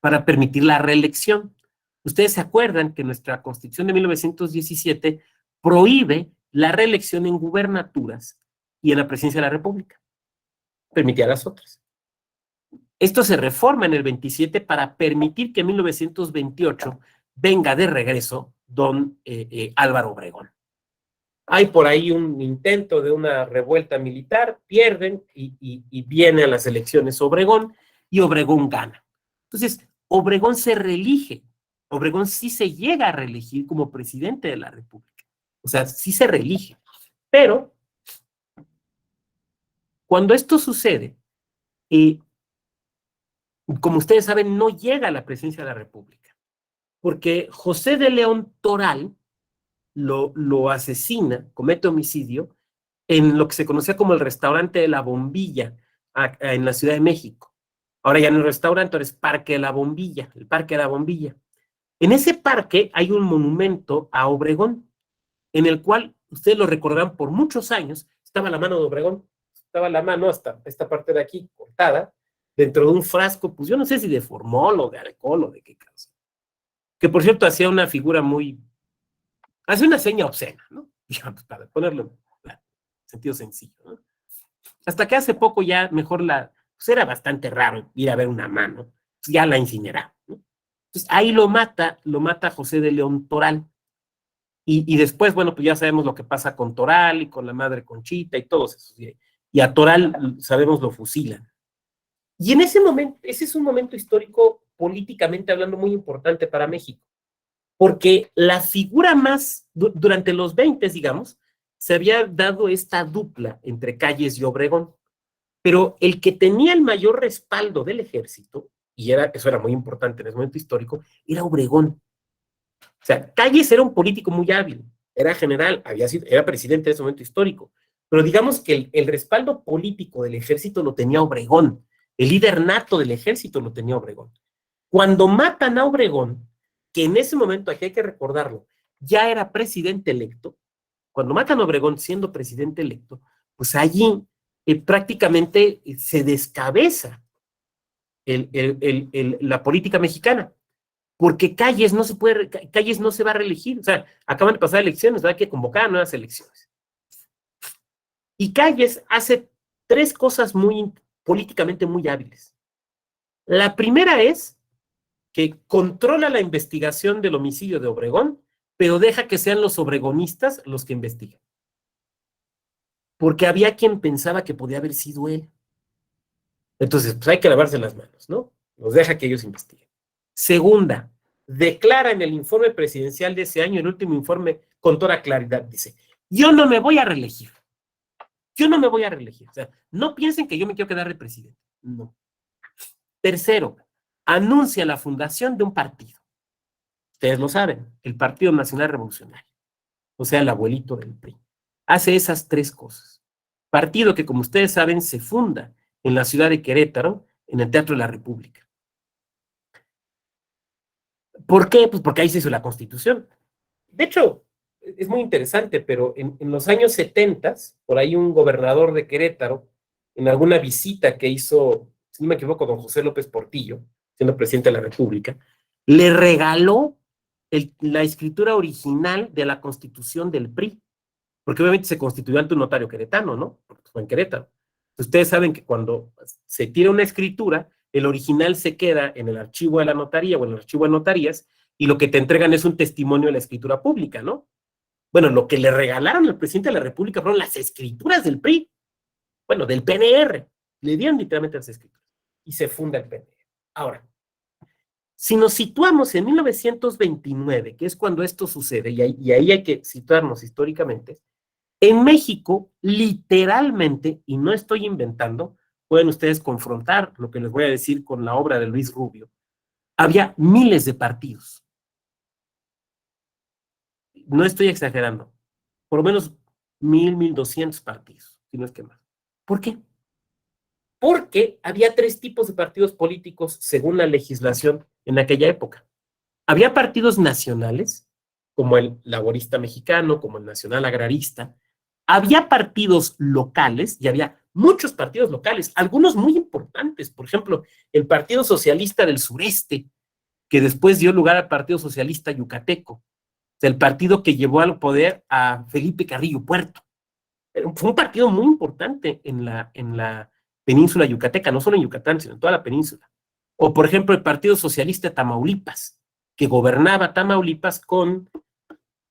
para permitir la reelección. Ustedes se acuerdan que nuestra Constitución de 1917 prohíbe la reelección en gubernaturas y en la presidencia de la República. Permitía las otras. Esto se reforma en el 27 para permitir que en 1928 venga de regreso don Álvaro Obregón. Hay por ahí un intento de una revuelta militar, pierden y viene a las elecciones Obregón y Obregón gana. Entonces, Obregón se reelige. Obregón sí se llega a reelegir como presidente de la República. O sea, sí se reelige. Pero, cuando esto sucede, como ustedes saben, no llega a la presidencia de la República, porque José de León Toral lo asesina, comete homicidio, en lo que se conocía como el restaurante de la Bombilla, en la Ciudad de México. Ahora ya no es restaurante, ahora es Parque de la Bombilla, el Parque de la Bombilla. En ese parque hay un monumento a Obregón, en el cual, ustedes lo recordarán, por muchos años, estaba la mano de Obregón, estaba la mano hasta esta parte de aquí, cortada, dentro de un frasco, pues yo no sé si de formol o de alcohol o de qué cosa. Que por cierto hacía una figura hace una seña obscena, ¿no? Digamos, para ponerlo en sentido sencillo, ¿no? Hasta que hace poco ya mejor pues era bastante raro ir a ver una mano, pues ya la incineraron, ¿no? Entonces ahí lo mata José de León Toral. Y después, bueno, pues ya sabemos lo que pasa con Toral y con la madre Conchita y todos esos. Y a Toral, sabemos, lo fusilan. Y en ese momento, ese es un momento histórico, políticamente hablando, muy importante para México. Porque la figura más, durante los 20, digamos, se había dado esta dupla entre Calles y Obregón, pero el que tenía el mayor respaldo del ejército, y eso era muy importante en ese momento histórico, era Obregón. O sea, Calles era un político muy hábil, era general, era presidente en ese momento histórico, pero digamos que el respaldo político del ejército lo tenía Obregón, el líder nato del ejército lo tenía Obregón. Cuando matan a Obregón, que en ese momento, aquí hay que recordarlo, ya era presidente electo, cuando matan a Obregón siendo presidente electo, pues allí prácticamente se descabeza la política mexicana, porque Calles no se va a reelegir, o sea, acaban de pasar elecciones, hay que convocar nuevas elecciones. Y Calles hace 3 cosas políticamente muy hábiles. La primera es que controla la investigación del homicidio de Obregón, pero deja que sean los obregonistas los que investiguen. Porque había quien pensaba que podía haber sido él. Entonces, pues hay que lavarse las manos, ¿no? Los deja que ellos investiguen. Segunda, declara en el informe presidencial de ese año, el último informe, con toda claridad, dice, yo no me voy a reelegir. Yo no me voy a reelegir. O sea, no piensen que yo me quiero quedar de presidente. No. Tercero, anuncia la fundación de un partido. Ustedes lo saben, el Partido Nacional Revolucionario. O sea, el abuelito del PRI. Hace esas 3 cosas. Partido que, como ustedes saben, se funda en la ciudad de Querétaro, en el Teatro de la República. ¿Por qué? Pues porque ahí se hizo la Constitución. De hecho, es muy interesante, pero en los años 70, por ahí un gobernador de Querétaro, en alguna visita que hizo, si no me equivoco, don José López Portillo, siendo presidente de la República, le regaló la escritura original de la Constitución del PRI, porque obviamente se constituyó ante un notario queretano, ¿no? Porque fue en Querétaro. Ustedes saben que cuando se tira una escritura, el original se queda en el archivo de la notaría o en el archivo de notarías, y lo que te entregan es un testimonio de la escritura pública, ¿no? Bueno, lo que le regalaron al presidente de la República fueron las escrituras del PRI, bueno, del PNR, le dieron literalmente las escrituras, y se funda el PNR. Ahora, si nos situamos en 1929, que es cuando esto sucede, y ahí hay que situarnos históricamente, en México, literalmente, y no estoy inventando, pueden ustedes confrontar lo que les voy a decir con la obra de Luis Rubio, había miles de partidos. No estoy exagerando, por lo menos 1,200 partidos, si no es que más. ¿Por qué? Porque había 3 tipos de partidos políticos según la legislación en aquella época. Había partidos nacionales, como el Laborista Mexicano, como el Nacional Agrarista. Había partidos locales, y había muchos partidos locales, algunos muy importantes. Por ejemplo, el Partido Socialista del Sureste, que después dio lugar al Partido Socialista Yucateco. O sea, el partido que llevó al poder a Felipe Carrillo Puerto. Fue un partido muy importante en la península yucateca, no solo en Yucatán, sino en toda la península. O, por ejemplo, el Partido Socialista de Tamaulipas, que gobernaba Tamaulipas con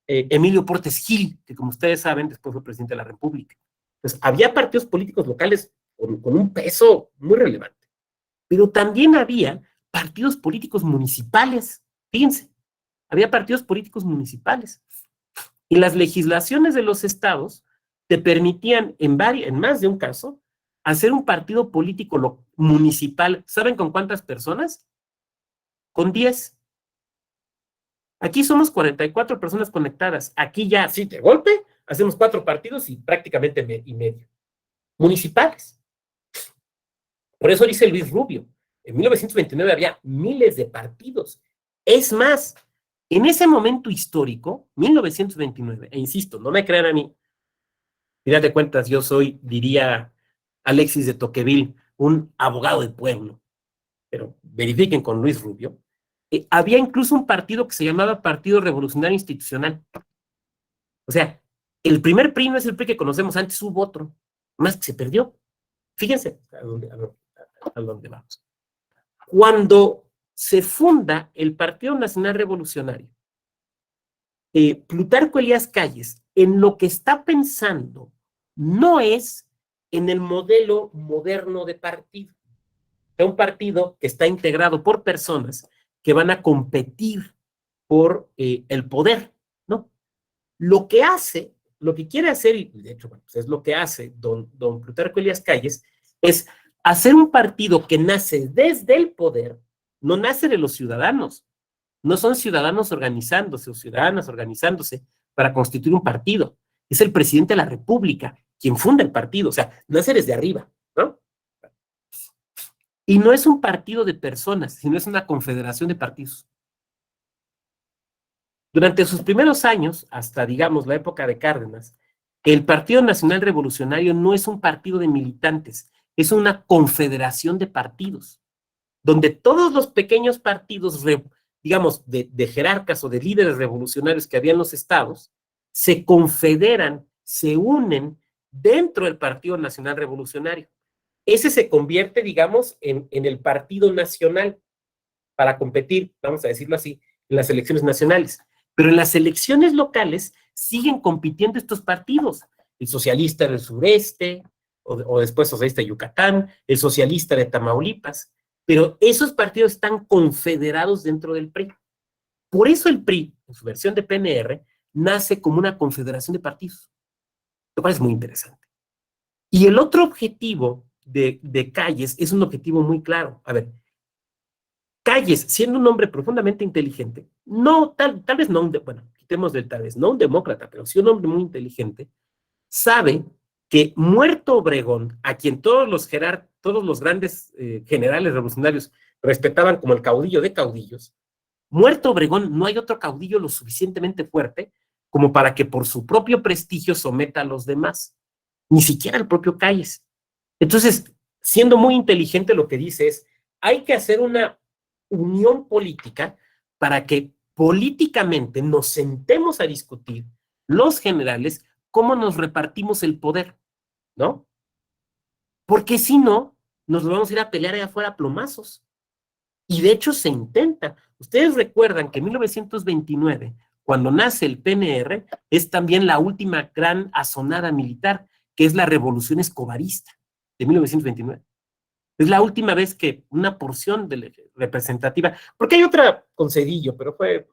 Emilio Portes Gil, que como ustedes saben, después fue presidente de la República. Entonces, había partidos políticos locales con un peso muy relevante, pero también había partidos políticos municipales. Fíjense, había partidos políticos municipales. Y las legislaciones de los estados te permitían, en más de un caso, hacer un partido político municipal. ¿Saben con cuántas personas? Con 10. Aquí somos 44 personas conectadas. Aquí ya, así de golpe, hacemos 4 partidos y prácticamente medio. Municipales. Por eso dice Luis Rubio, en 1929 había miles de partidos. Es más, en ese momento histórico, 1929, e insisto, no me crean a mí, final de cuentas yo soy, diría Alexis de Tocqueville, un abogado de pueblo, pero verifiquen con Luis Rubio, había incluso un partido que se llamaba Partido Revolucionario Institucional. O sea, el primer PRI no es el PRI que conocemos, antes hubo otro, más que se perdió. Fíjense a dónde vamos. Cuando se funda el Partido Nacional Revolucionario, Plutarco Elías Calles, en lo que está pensando, no es en el modelo moderno de partido. Es un partido que está integrado por personas que van a competir por el poder, ¿no? Lo que quiere hacer, y de hecho, bueno, pues es lo que hace don Plutarco Elías Calles, es hacer un partido que nace desde el poder, no nace de los ciudadanos, no son ciudadanos organizándose o ciudadanas organizándose para constituir un partido, es el presidente de la República quien funda el partido, o sea, nace desde arriba, ¿no? Y no es un partido de personas, sino es una confederación de partidos. Durante sus primeros años, hasta, digamos, la época de Cárdenas, el Partido Nacional Revolucionario no es un partido de militantes, es una confederación de partidos, donde todos los pequeños partidos, digamos, de jerarcas o de líderes revolucionarios que había en los estados, se confederan, se unen dentro del Partido Nacional Revolucionario. Ese se convierte, digamos, en el partido nacional para competir, vamos a decirlo así, en las elecciones nacionales. Pero en las elecciones locales siguen compitiendo estos partidos. El socialista del sureste, o después socialista de Yucatán, el socialista de Tamaulipas. Pero esos partidos están confederados dentro del PRI. Por eso el PRI, en su versión de PNR, nace como una confederación de partidos. Lo cual es muy interesante. Y el otro objetivo de Calles es un objetivo muy claro. A ver, Calles, siendo un hombre profundamente inteligente, no, tal vez no, bueno, quitemos del tal vez, no un demócrata, pero sí un hombre muy inteligente, sabe que muerto Obregón, a quien todos los grandes generales revolucionarios respetaban como el caudillo de caudillos, muerto Obregón, no hay otro caudillo lo suficientemente fuerte como para que por su propio prestigio someta a los demás, ni siquiera el propio Calles. Entonces, siendo muy inteligente, lo que dice es, hay que hacer una unión política para que políticamente nos sentemos a discutir los generales cómo nos repartimos el poder, ¿no? Porque si no, nos lo vamos a ir a pelear allá afuera a plomazos. Y de hecho se intenta. Ustedes recuerdan que en 1929, cuando nace el PNR, es también la última gran asonada militar, que es la Revolución Escobarista de 1929. Es la última vez que una porción representativa, porque hay otra con Cedillo, pero fue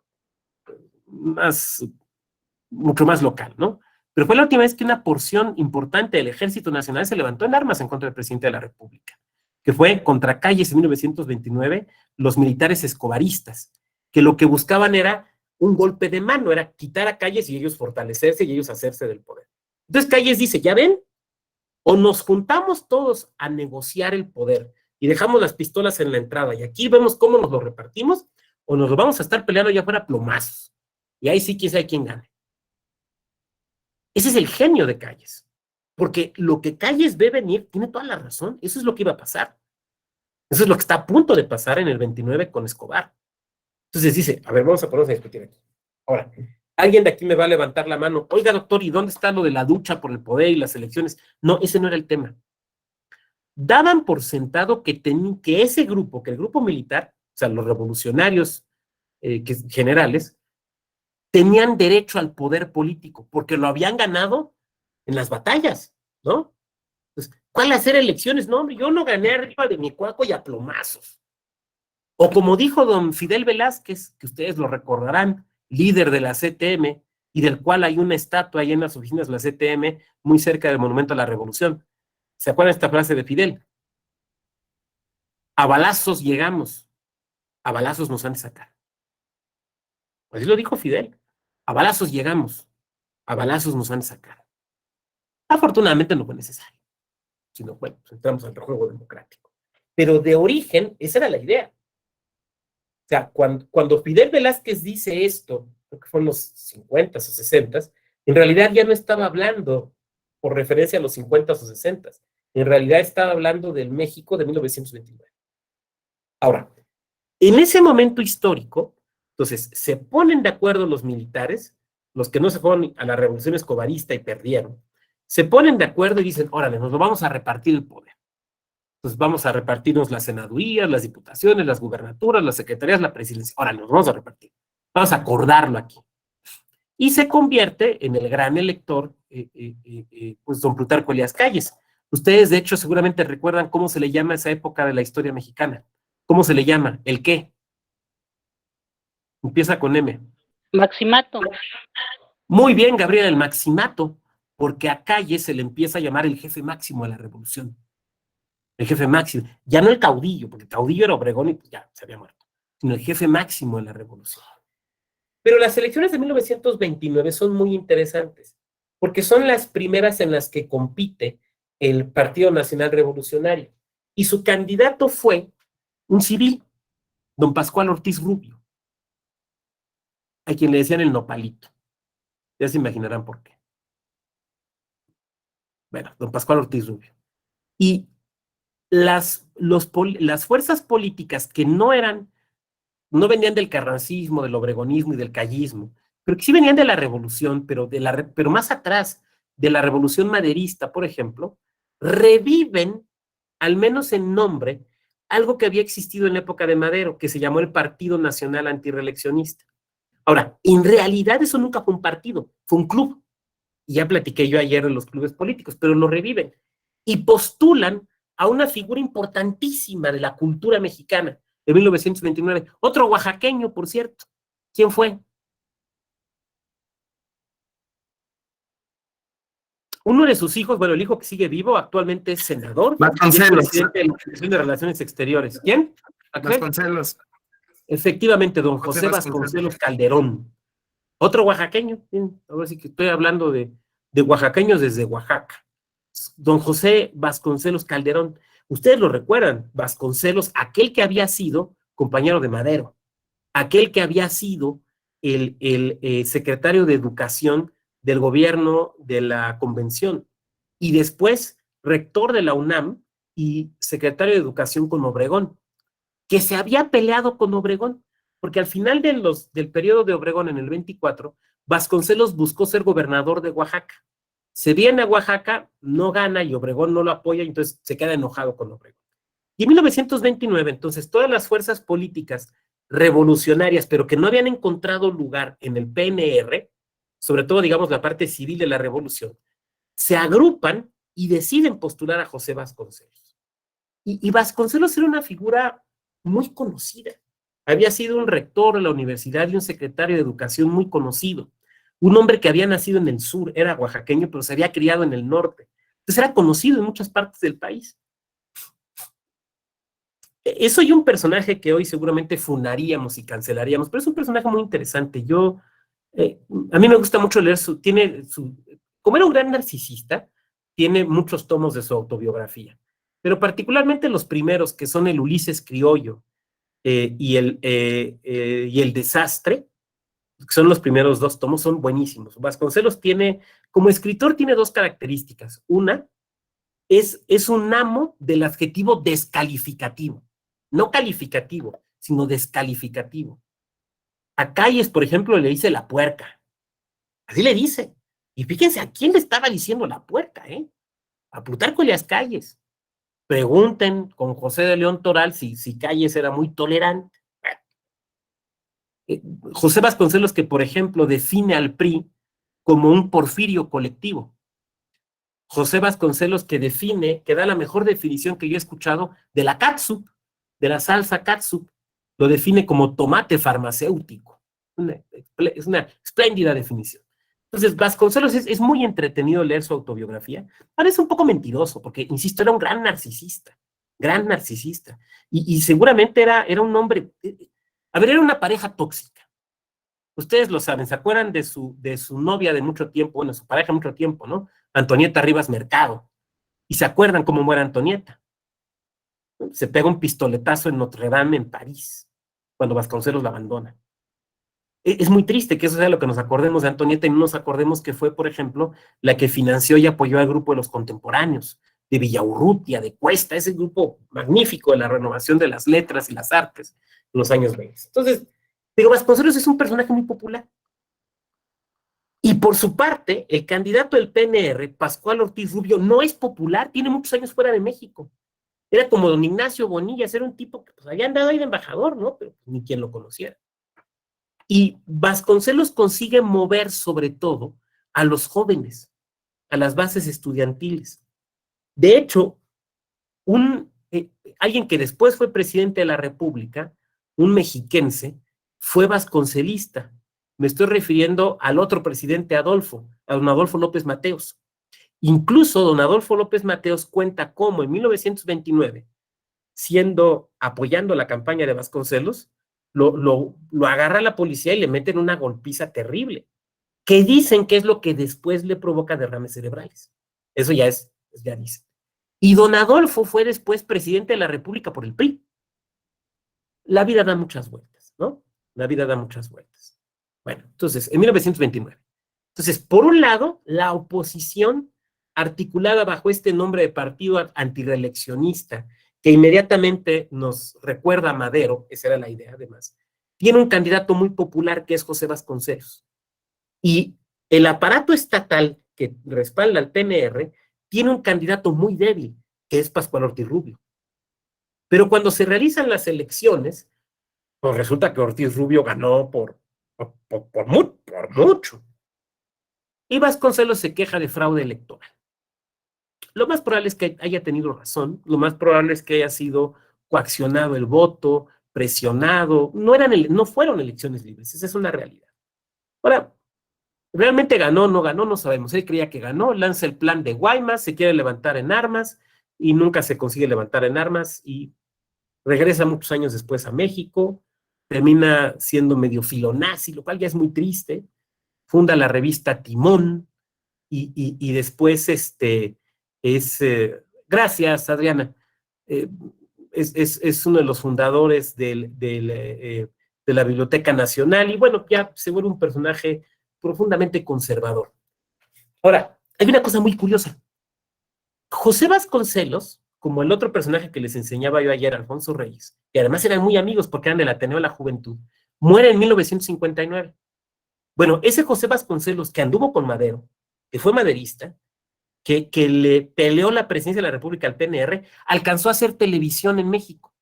mucho más local, ¿no? Pero fue la última vez que una porción importante del Ejército Nacional se levantó en armas en contra del presidente de la República, que fue contra Calles en 1929, los militares escobaristas, que lo que buscaban era un golpe de mano, era quitar a Calles y ellos fortalecerse y ellos hacerse del poder. Entonces Calles dice, ya ven, o nos juntamos todos a negociar el poder y dejamos las pistolas en la entrada y aquí vemos cómo nos lo repartimos, o nos lo vamos a estar peleando ya fuera plomazos. Y ahí sí, quién sabe quién gane. Ese es el genio de Calles. Porque lo que Calles ve venir tiene toda la razón. Eso es lo que iba a pasar. Eso es lo que está a punto de pasar en el 29 con Escobar. Entonces dice, a ver, vamos a ponernos a discutir aquí. Ahora, alguien de aquí me va a levantar la mano. Oiga, doctor, ¿y dónde está lo de la lucha por el poder y las elecciones? No, ese no era el tema. Daban por sentado que ese grupo, que el grupo militar, o sea, los revolucionarios generales, tenían derecho al poder político, porque lo habían ganado en las batallas, ¿no? Entonces, ¿cuál hacer elecciones? No, yo no gané arriba de mi cuaco y a plomazos. O como dijo don Fidel Velázquez, que ustedes lo recordarán, líder de la CTM, y del cual hay una estatua ahí en las oficinas de la CTM, muy cerca del Monumento a la Revolución. ¿Se acuerdan esta frase de Fidel? A balazos llegamos, a balazos nos han de sacar. Así lo dijo Fidel. A balazos llegamos, a balazos nos han de sacar. Afortunadamente no fue necesario, sino, bueno, pues entramos al juego democrático. Pero de origen, esa era la idea. O sea, cuando Fidel Velázquez dice esto, creo que fue en los 50 o 60, en realidad ya no estaba hablando por referencia a los 50 o 60. En realidad estaba hablando del México de 1929. Ahora, en ese momento histórico, entonces, se ponen de acuerdo los militares, los que no se fueron a la revolución escobarista y perdieron, se ponen de acuerdo y dicen, órale, nos lo vamos a repartir el poder. Entonces vamos a repartirnos las senadurías, las diputaciones, las gubernaturas, las secretarías, la presidencia. Órale, nos vamos a repartir. Vamos a acordarlo aquí. Y se convierte en el gran elector, pues don Plutarco Elías Calles. Ustedes, de hecho, seguramente recuerdan cómo se le llama a esa época de la historia mexicana. ¿Cómo se le llama? ¿El qué? Empieza con M. Maximato. Muy bien, Gabriela, el maximato, porque a Calles se le empieza a llamar el jefe máximo de la revolución. El jefe máximo, ya no el caudillo, porque el caudillo era Obregón y pues ya se había muerto, sino el jefe máximo de la revolución. Pero las elecciones de 1929 son muy interesantes, porque son las primeras en las que compite el Partido Nacional Revolucionario, y su candidato fue un civil, don Pascual Ortiz Rubio, a quien le decían el nopalito. Ya se imaginarán por qué. Bueno, don Pascual Ortiz Rubio. Y las fuerzas políticas que no venían del carrancismo, del obregonismo y del callismo, pero que sí venían de la revolución, pero más atrás, de la revolución maderista, por ejemplo, reviven, al menos en nombre, algo que había existido en la época de Madero, que se llamó el Partido Nacional Antirreeleccionista. Ahora, en realidad eso nunca fue un partido, fue un club. Y ya platiqué yo ayer de los clubes políticos, pero lo reviven y postulan a una figura importantísima de la cultura mexicana de 1929, otro oaxaqueño, por cierto. ¿Quién fue? Uno de sus hijos, bueno, el hijo que sigue vivo, actualmente es senador. Vasconcelos. Y es presidente de la Comisión de Relaciones Exteriores. ¿Quién? Vasconcelos. Efectivamente, don José José Vasconcelos Calderón. Otro oaxaqueño. Ahora sí que estoy hablando de oaxaqueños desde Oaxaca. Don José Vasconcelos Calderón. Ustedes lo recuerdan, Vasconcelos, aquel que había sido compañero de Madero, aquel que había sido el secretario de Educación del gobierno de la Convención y después rector de la UNAM y secretario de Educación con Obregón, que se había peleado con Obregón, porque al final del periodo de Obregón en el 24, Vasconcelos buscó ser gobernador de Oaxaca. Se viene a Oaxaca, no gana y Obregón no lo apoya, y entonces se queda enojado con Obregón. Y en 1929, entonces, todas las fuerzas políticas revolucionarias, pero que no habían encontrado lugar en el PNR, sobre todo, digamos, la parte civil de la revolución, se agrupan y deciden postular a José Vasconcelos. Y Vasconcelos era una figura muy conocida. Había sido un rector de la universidad y un secretario de educación muy conocido. Un hombre que había nacido en el sur, era oaxaqueño, pero se había criado en el norte. Entonces era conocido en muchas partes del país. Eso y un personaje que hoy seguramente funaríamos y cancelaríamos, pero es un personaje muy interesante. A mí me gusta mucho leer como era un gran narcisista, tiene muchos tomos de su autobiografía, pero particularmente los primeros, que son el Ulises Criollo y el desastre, que son los primeros dos tomos, son buenísimos. Vasconcelos tiene, como escritor, tiene dos características. Una, es un amo del adjetivo descalificativo, no calificativo, sino descalificativo. A Calles, por ejemplo, le dice la puerca. Así le dice. Y fíjense a quién le estaba diciendo la puerca, ¿eh? A Plutarco Elías Calles. Pregunten con José de León Toral si Calles era muy tolerante. José Vasconcelos, que por ejemplo define al PRI como un porfirio colectivo. José Vasconcelos, que define, que da la mejor definición que yo he escuchado de la catsup, de la salsa catsup, lo define como tomate farmacéutico. Es una espléndida definición. Entonces, Vasconcelos es muy entretenido leer su autobiografía. Parece un poco mentiroso, porque, insisto, era un gran narcisista. Y seguramente era un hombre. A ver, era una pareja tóxica. Ustedes lo saben, ¿se acuerdan de su novia de mucho tiempo? Bueno, su pareja de mucho tiempo, ¿no? Antonieta Rivas Mercado. ¿Y se acuerdan cómo muere Antonieta? Se pega un pistoletazo en Notre Dame, en París, cuando Vasconcelos la abandona. Es muy triste que eso sea lo que nos acordemos de Antonieta y no nos acordemos que fue, por ejemplo, la que financió y apoyó al grupo de los contemporáneos, de Villaurrutia, de Cuesta, ese grupo magnífico de la renovación de las letras y las artes en los años 20. Entonces, pero Vasconcelos es un personaje muy popular. Y por su parte, el candidato del PNR, Pascual Ortiz Rubio, no es popular, tiene muchos años fuera de México. Era como don Ignacio Bonillas, era un tipo que pues, había andado ahí de embajador, ¿no? Pero ni quien lo conociera. Y Vasconcelos consigue mover sobre todo a los jóvenes, a las bases estudiantiles. De hecho, alguien que después fue presidente de la República, un mexiquense, fue vasconcelista. Me estoy refiriendo al otro presidente a don Adolfo López Mateos. Incluso don Adolfo López Mateos cuenta cómo en 1929, apoyando la campaña de Vasconcelos, lo agarra la policía y le meten una golpiza terrible, que dicen que es lo que después le provoca derrames cerebrales. Eso ya dicen. Y don Adolfo fue después presidente de la República por el PRI. La vida da muchas vueltas, ¿no? La vida da muchas vueltas. Bueno, entonces, en 1929. Entonces, por un lado, la oposición articulada bajo este nombre de partido antireeleccionista, que inmediatamente nos recuerda a Madero, esa era la idea además, tiene un candidato muy popular que es José Vasconcelos. Y el aparato estatal que respalda al PNR tiene un candidato muy débil, que es Pascual Ortiz Rubio. Pero cuando se realizan las elecciones, pues resulta que Ortiz Rubio ganó por mucho. Y Vasconcelos se queja de fraude electoral. Lo más probable es que haya tenido razón, lo más probable es que haya sido coaccionado el voto, presionado, no fueron elecciones libres, esa es una realidad. Ahora, ¿realmente ganó o no ganó? No sabemos. Él creía que ganó, lanza el plan de Guaymas, se quiere levantar en armas y nunca se consigue levantar en armas y regresa muchos años después a México, termina siendo medio filonazi, lo cual ya es muy triste, funda la revista Timón y después gracias Adriana, es uno de los fundadores de la Biblioteca Nacional y bueno, ya se vuelve un personaje profundamente conservador. Ahora, hay una cosa muy curiosa. José Vasconcelos, como el otro personaje que les enseñaba yo ayer, Alfonso Reyes, y además eran muy amigos porque eran del Ateneo de la Juventud, muere en 1959. Bueno, ese José Vasconcelos que anduvo con Madero, que fue maderista, que le peleó la presidencia de la República al PNR, alcanzó a hacer televisión en México.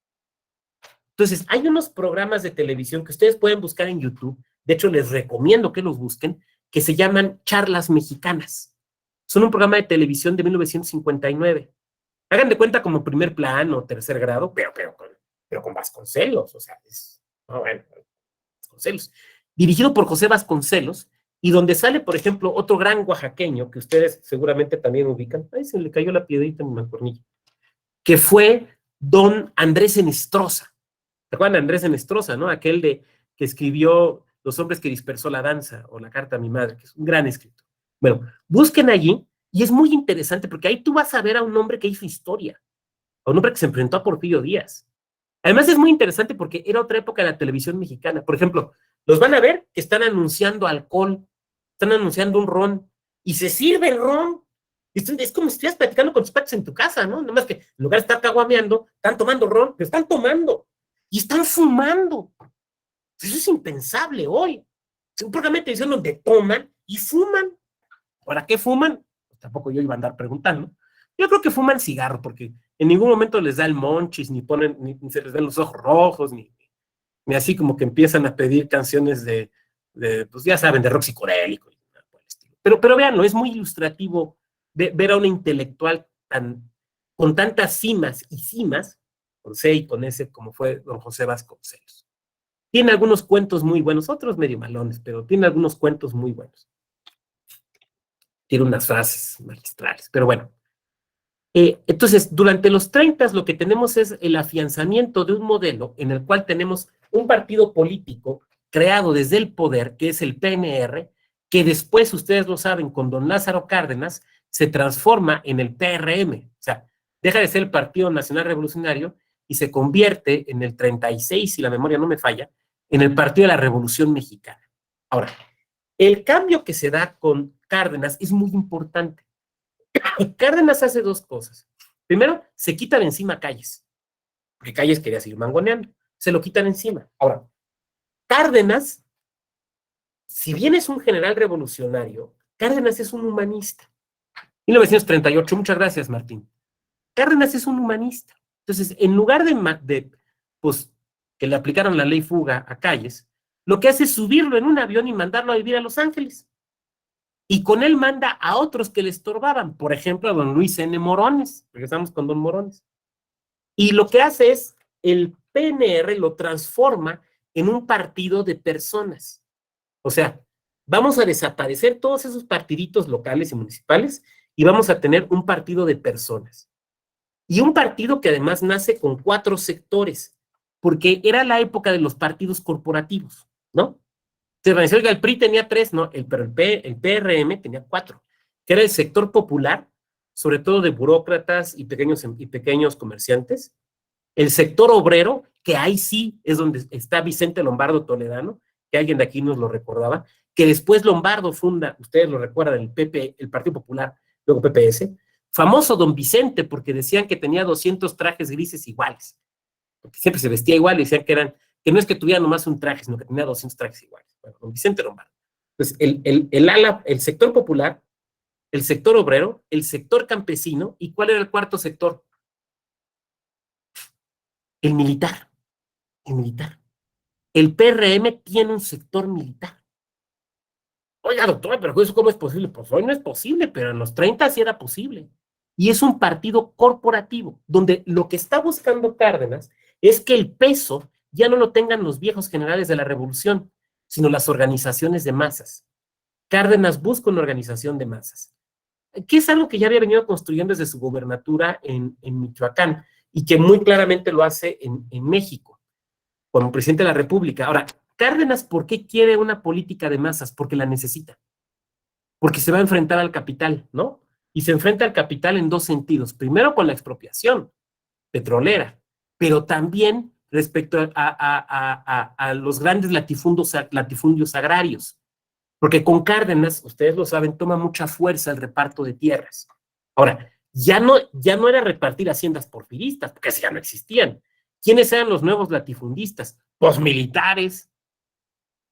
Entonces, hay unos programas de televisión que ustedes pueden buscar en YouTube, de hecho les recomiendo que los busquen, que se llaman Charlas Mexicanas. Son un programa de televisión de 1959. Hagan de cuenta como primer plano o tercer grado, pero con Vasconcelos, o sea, Vasconcelos. Dirigido por José Vasconcelos, y donde sale, por ejemplo, otro gran oaxaqueño, que ustedes seguramente también ubican, ay, se le cayó la piedrita en mi mancuernillo, que fue don Andrés Enestrosa. ¿Se acuerdan de Andrés Enestrosa, no? Aquel que escribió Los hombres que dispersó la danza, o La carta a mi madre, que es un gran escritor. Bueno, busquen allí, y es muy interesante, porque ahí tú vas a ver a un hombre que hizo historia, a un hombre que se enfrentó a Porfirio Díaz, Además es muy interesante porque era otra época de la televisión mexicana. Por ejemplo, los van a ver que están anunciando alcohol, están anunciando un ron, y se sirve el ron. Es como si estuvieras platicando con tus patos en tu casa, ¿no? Nada más que en lugar de estar caguameando, están tomando ron, pero están tomando y están fumando. Eso es impensable hoy. Es un programa de televisión donde toman y fuman. ¿Para qué fuman? Pues tampoco yo iba a andar preguntando. Yo creo que fuman cigarro, porque en ningún momento les da el monchis, ni se les ven los ojos rojos, ni así como que empiezan a pedir canciones pues ya saben, de rock psicodélico. Pero véanlo, es muy ilustrativo ver a una intelectual con tantas cimas y cimas, con C y con S, como fue don José Vasconcelos. Tiene algunos cuentos muy buenos, otros medio malones, pero tiene algunos cuentos muy buenos. Tiene unas frases magistrales, pero bueno. Entonces, durante los 30 lo que tenemos es el afianzamiento de un modelo en el cual tenemos un partido político creado desde el poder, que es el PNR, que después, ustedes lo saben, con don Lázaro Cárdenas, se transforma en el PRM, o sea, deja de ser el Partido Nacional Revolucionario y se convierte en el 36, si la memoria no me falla, en el Partido de la Revolución Mexicana. Ahora, el cambio que se da con Cárdenas es muy importante. Cárdenas hace dos cosas. Primero, se quita de encima Calles, porque Calles quería seguir mangoneando. Se lo quitan encima. Ahora, Cárdenas, si bien es un general revolucionario, Cárdenas es un humanista. 1938, muchas gracias, Martín. Cárdenas es un humanista. Entonces, en lugar pues, que le aplicaron la ley fuga a Calles, lo que hace es subirlo en un avión y mandarlo a vivir a Los Ángeles. Y con él manda a otros que le estorbaban, por ejemplo, a don Luis N. Morones. Regresamos con don Morones. Y lo que hace es, el PNR lo transforma en un partido de personas. O sea, vamos a desaparecer todos esos partiditos locales y municipales y vamos a tener un partido de personas. Y un partido que además nace con 4 sectores, porque era la época de los partidos corporativos, ¿no? Se va a decir que el PRI tenía 3, no, pero el PRM tenía 4, que era el sector popular, sobre todo de burócratas y pequeños comerciantes, el sector obrero, que ahí sí es donde está Vicente Lombardo Toledano, que alguien de aquí nos lo recordaba, que después Lombardo funda, ustedes lo recuerdan, el PP, el Partido Popular, luego PPS, famoso don Vicente, porque decían que tenía 200 trajes grises iguales, porque siempre se vestía igual y decían que no es que tuviera nomás un traje, sino que tenía 200 trajes iguales. Bueno, don Vicente Lombardo. Entonces, el sector popular, el sector obrero, el sector campesino, ¿y cuál era el cuarto sector? El militar. El militar. El PRM tiene un sector militar. Oiga, doctor, pero ¿eso cómo es posible? Pues hoy no es posible, pero en los 30 sí era posible. Y es un partido corporativo, donde lo que está buscando Cárdenas es que el peso ya no lo tengan los viejos generales de la revolución, sino las organizaciones de masas. Cárdenas busca una organización de masas, que es algo que ya había venido construyendo desde su gobernatura en Michoacán, y que muy claramente lo hace en México, como presidente de la República. Ahora, Cárdenas, ¿por qué quiere una política de masas? Porque la necesita. Porque se va a enfrentar al capital, ¿no? Y se enfrenta al capital en 2 sentidos. Primero, con la expropiación petrolera, pero también respecto a los grandes latifundios agrarios. Porque con Cárdenas, ustedes lo saben, toma mucha fuerza el reparto de tierras. Ahora, ya no era repartir haciendas porfiristas, porque ya no existían. ¿Quiénes eran los nuevos latifundistas? Pues militares,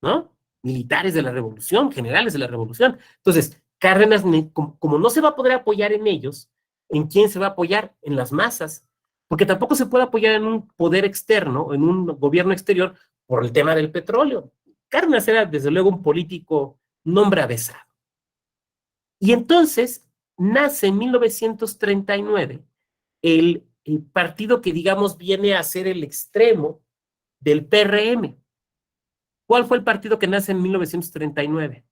¿no? Militares de la revolución, generales de la revolución. Entonces, Cárdenas, como no se va a poder apoyar en ellos, ¿en quién se va a apoyar? En las masas, porque tampoco se puede apoyar en un poder externo, en un gobierno exterior, por el tema del petróleo. Cárdenas era, desde luego, un político nombre avesado. Y entonces, nace en 1939 el partido que, digamos, viene a ser el extremo del PRM. ¿Cuál fue el partido que nace en 1939?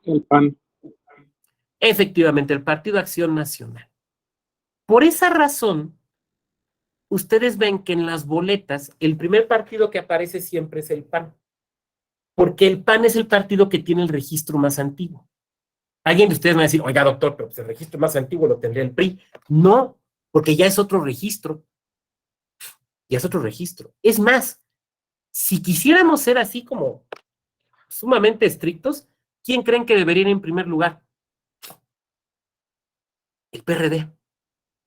El PAN. Efectivamente, el Partido Acción Nacional. Por esa razón, ustedes ven que en las boletas, el primer partido que aparece siempre es el PAN, porque el PAN es el partido que tiene el registro más antiguo. Alguien de ustedes me va a decir, oiga, doctor, pero pues el registro más antiguo lo tendría el PRI. No, porque ya es otro registro. Ya es otro registro. Es más, si quisiéramos ser así como sumamente estrictos, ¿quién creen que debería ir en primer lugar? El PRD.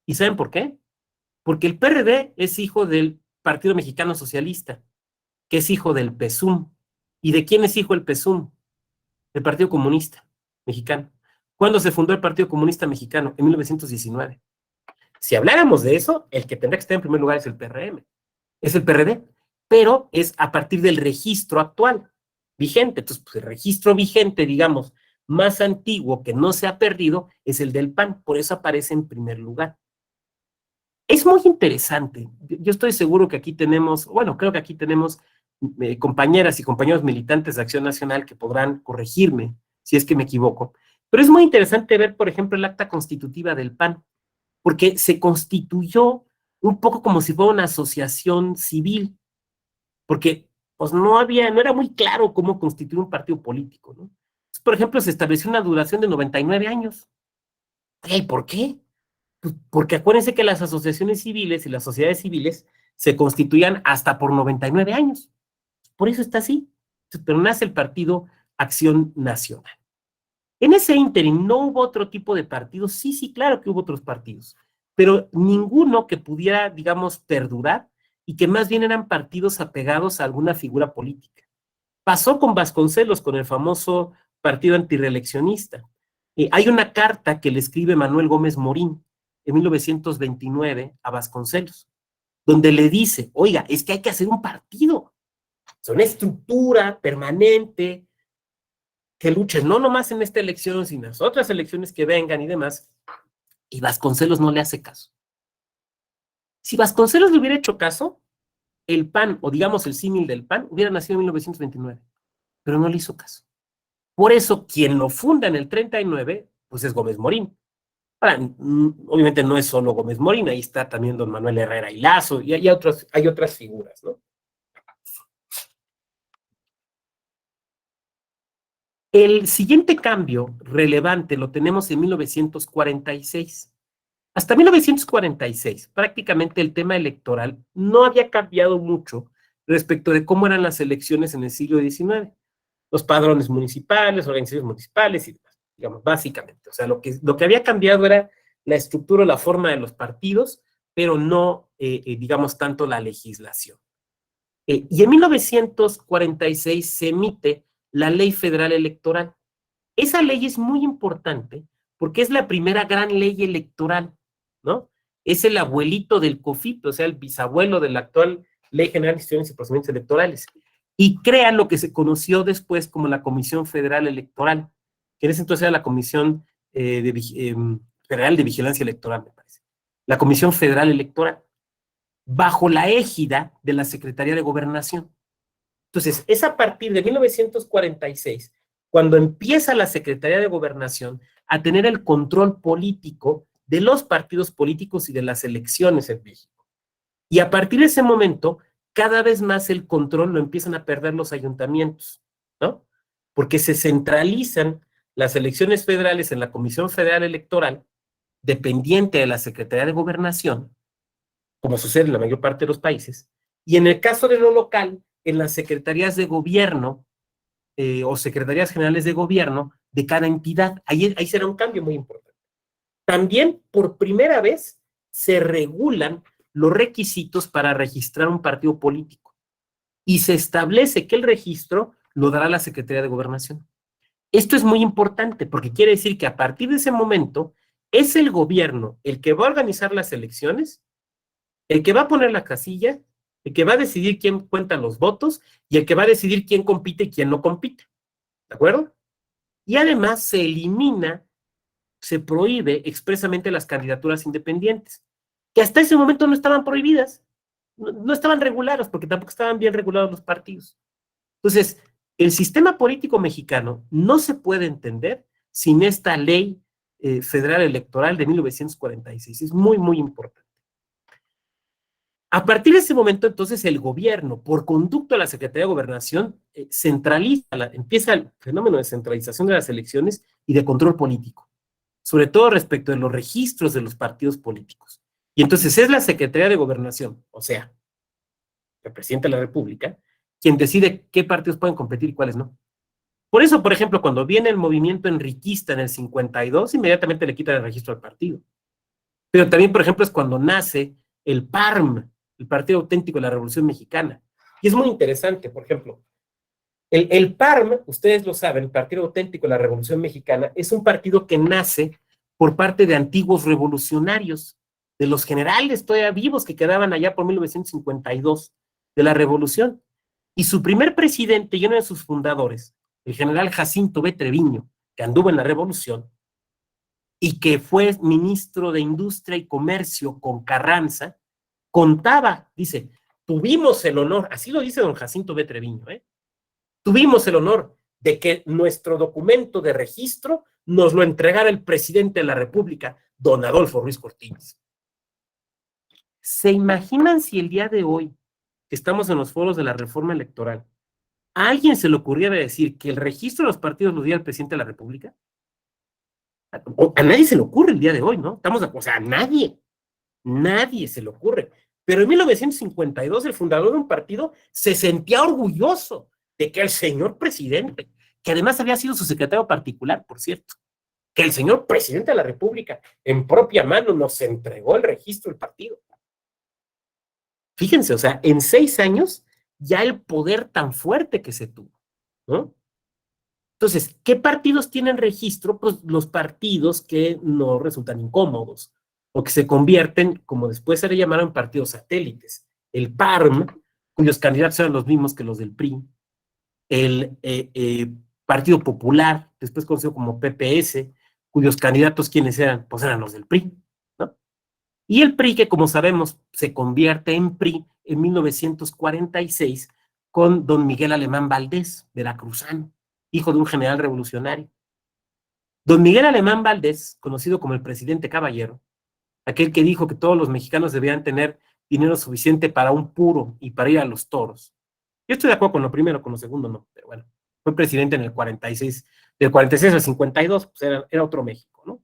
¿Y saben por qué? Porque el PRD es hijo del Partido Mexicano Socialista, que es hijo del PSUM. ¿Y de quién es hijo el PSUM? El Partido Comunista Mexicano. ¿Cuándo se fundó el Partido Comunista Mexicano? En 1919. Si habláramos de eso, el que tendría que estar en primer lugar es el PRM, es el PRD, pero es a partir del registro actual, vigente. Entonces, pues, el registro vigente, digamos, más antiguo que no se ha perdido es el del PAN, por eso aparece en primer lugar. Es muy interesante. Yo estoy seguro que aquí tenemos, bueno, creo que aquí tenemos compañeras y compañeros militantes de Acción Nacional que podrán corregirme si es que me equivoco. Pero es muy interesante ver, por ejemplo, el acta constitutiva del PAN, porque se constituyó un poco como si fuera una asociación civil, porque pues no era muy claro cómo constituir un partido político, ¿no? Entonces, por ejemplo, se estableció una duración de 99 años. ¿Y por qué? Pues porque acuérdense que las asociaciones civiles y las sociedades civiles se constituían hasta por 99 años. Por eso está así. Pero nace el partido Acción Nacional. En ese ínterin no hubo otro tipo de partidos. Sí, sí, claro que hubo otros partidos, pero ninguno que pudiera, digamos, perdurar y que más bien eran partidos apegados a alguna figura política. Pasó con Vasconcelos, con el famoso partido antireeleccionista. Hay una carta que le escribe Manuel Gómez Morín en 1929 a Vasconcelos, donde le dice, oiga, es que hay que hacer un partido, es una estructura permanente, que luche no nomás en esta elección, sino en las otras elecciones que vengan y demás, y Vasconcelos no le hace caso. Si Vasconcelos le hubiera hecho caso, el PAN, o digamos el símil del PAN, hubiera nacido en 1929, pero no le hizo caso. Por eso, quien lo funda en el 39, pues es Gómez Morín. Ahora, obviamente no es solo Gómez Morín, ahí está también don Manuel Herrera y Lazo, y hay otras figuras, ¿no? El siguiente cambio relevante lo tenemos en 1946. Hasta 1946, prácticamente el tema electoral no había cambiado mucho respecto de cómo eran las elecciones en el siglo XIX. Los padrones municipales, organizaciones municipales y demás, digamos, básicamente. O sea, lo que había cambiado era la estructura o la forma de los partidos, pero no, digamos, tanto la legislación. Y en 1946 se emite la Ley Federal Electoral. Esa ley es muy importante porque es la primera gran ley electoral, ¿no? Es el abuelito del COFIP, o sea, el bisabuelo de la actual Ley General de Instituciones y Procedimientos Electorales. Y crea lo que se conoció después como la Comisión Federal Electoral, que en ese entonces era la Comisión Federal de Vigilancia Electoral, me parece. La Comisión Federal Electoral, bajo la égida de la Secretaría de Gobernación. Entonces, es a partir de 1946 cuando empieza la Secretaría de Gobernación a tener el control político de los partidos políticos y de las elecciones en México. Y a partir de ese momento, cada vez más el control lo empiezan a perder los ayuntamientos, ¿no? Porque se centralizan las elecciones federales en la Comisión Federal Electoral, dependiente de la Secretaría de Gobernación, como sucede en la mayor parte de los países, y en el caso de lo local, en las secretarías de gobierno o secretarías generales de gobierno de cada entidad. Ahí será un cambio muy importante. También, por primera vez, se regulan los requisitos para registrar un partido político y se establece que el registro lo dará la Secretaría de Gobernación. Esto es muy importante porque quiere decir que a partir de ese momento es el gobierno el que va a organizar las elecciones, el que va a poner la casilla, el que va a decidir quién cuenta los votos y el que va a decidir quién compite y quién no compite. ¿De acuerdo? Y además se elimina, se prohíbe expresamente las candidaturas independientes, que hasta ese momento no estaban prohibidas, no estaban reguladas, porque tampoco estaban bien regulados los partidos. Entonces, el sistema político mexicano no se puede entender sin esta ley federal electoral de 1946. Es muy, muy importante. A partir de ese momento, entonces, el gobierno, por conducto de la Secretaría de Gobernación, empieza el fenómeno de centralización de las elecciones y de control político, sobre todo respecto de los registros de los partidos políticos. Y entonces es la Secretaría de Gobernación, o sea, el presidente de la República, quien decide qué partidos pueden competir y cuáles no. Por eso, por ejemplo, cuando viene el movimiento enriquista en el 52, inmediatamente le quitan el registro al partido. Pero también, por ejemplo, es cuando nace el PARM, el Partido Auténtico de la Revolución Mexicana. Y es muy interesante, por ejemplo, el PARM, ustedes lo saben, el Partido Auténtico de la Revolución Mexicana, es un partido que nace por parte de antiguos revolucionarios, de los generales todavía vivos que quedaban allá por 1952 de la Revolución. Y su primer presidente y uno de sus fundadores, el general Jacinto B. Treviño, que anduvo en la Revolución y que fue ministro de Industria y Comercio con Carranza, contaba, dice, tuvimos el honor, así lo dice don Jacinto B. Treviño, tuvimos el honor de que nuestro documento de registro nos lo entregara el presidente de la República, don Adolfo Ruiz Cortines. ¿Se imaginan si el día de hoy, que estamos en los foros de la reforma electoral, a alguien se le ocurriera decir que el registro de los partidos lo diera el presidente de la República? A nadie se le ocurre el día de hoy, ¿no? O sea, a nadie se le ocurre. Pero en 1952 el fundador de un partido se sentía orgulloso de que el señor presidente, que además había sido su secretario particular, por cierto, que el señor presidente de la República en propia mano nos entregó el registro del partido. Fíjense, o sea, en 6 años ya el poder tan fuerte que se tuvo, ¿no? Entonces, ¿qué partidos tienen registro? Pues los partidos que no resultan incómodos o que se convierten, como después se le llamaron, partidos satélites. El PARM, cuyos candidatos eran los mismos que los del PRI, el Partido Popular, después conocido como PPS, cuyos candidatos, ¿quiénes eran? Pues eran los del PRI, ¿no? Y el PRI, que como sabemos, se convierte en PRI en 1946 con don Miguel Alemán Valdés, veracruzano, hijo de un general revolucionario. Don Miguel Alemán Valdés, conocido como el presidente Caballero, aquel que dijo que todos los mexicanos debían tener dinero suficiente para un puro y para ir a los toros. Yo estoy de acuerdo con lo primero, con lo segundo no, pero bueno, fue presidente en el 46, del 46 al 52, pues era otro México, ¿no?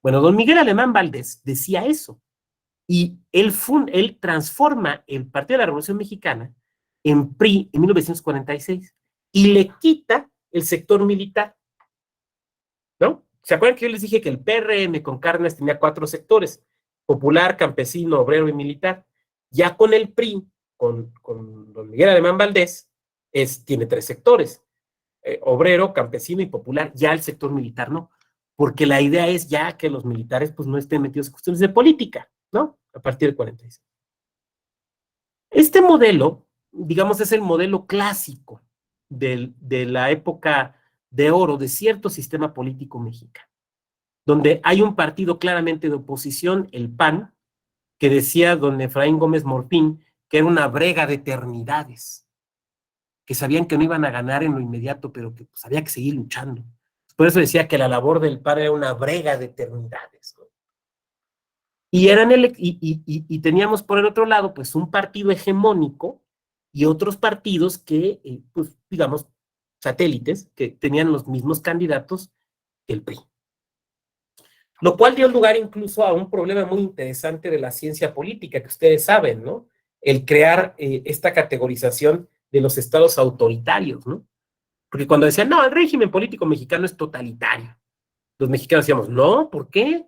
Bueno, don Miguel Alemán Valdés decía eso, y él transforma el Partido de la Revolución Mexicana en PRI en 1946 y le quita el sector militar, ¿no? ¿Se acuerdan que yo les dije que el PRM con Cárdenas tenía 4 sectores? Popular, campesino, obrero y militar. Ya con el PRI, con don Miguel Alemán Valdés, tiene 3 sectores, obrero, campesino y popular. Ya el sector militar no, porque la idea es ya que los militares pues no estén metidos en cuestiones de política, ¿no? A partir del 46. Este modelo, digamos, es el modelo clásico de la época de oro de cierto sistema político mexicano, donde hay un partido claramente de oposición, el PAN, que decía don Efraín Gómez Morfín, que era una brega de eternidades, que sabían que no iban a ganar en lo inmediato, pero que pues, había que seguir luchando. Por eso decía que la labor del PAN era una brega de eternidades, ¿no? Y teníamos por el otro lado, pues, un partido hegemónico y otros partidos que, pues, digamos, satélites, que tenían los mismos candidatos que el PRI. Lo cual dio lugar incluso a un problema muy interesante de la ciencia política, que ustedes saben, ¿no? El crear esta categorización de los estados autoritarios, ¿no? Porque cuando decían, no, el régimen político mexicano es totalitario, los mexicanos decíamos, no, ¿por qué?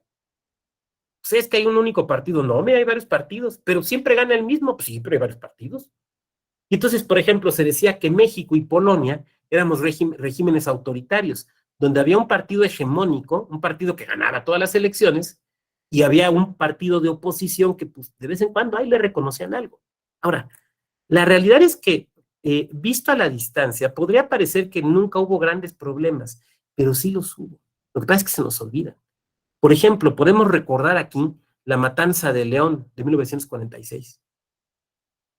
Pues es que hay un único partido. No, mira, hay varios partidos, pero siempre gana el mismo. Pues sí, pero hay varios partidos. Y entonces, por ejemplo, se decía que México y Polonia éramos regímenes autoritarios, donde había un partido hegemónico, un partido que ganaba todas las elecciones, y había un partido de oposición que, pues, de vez en cuando ahí le reconocían algo. Ahora, la realidad es que, visto a la distancia, podría parecer que nunca hubo grandes problemas, pero sí los hubo. Lo que pasa es que se nos olvida. Por ejemplo, podemos recordar aquí la matanza de León de 1946.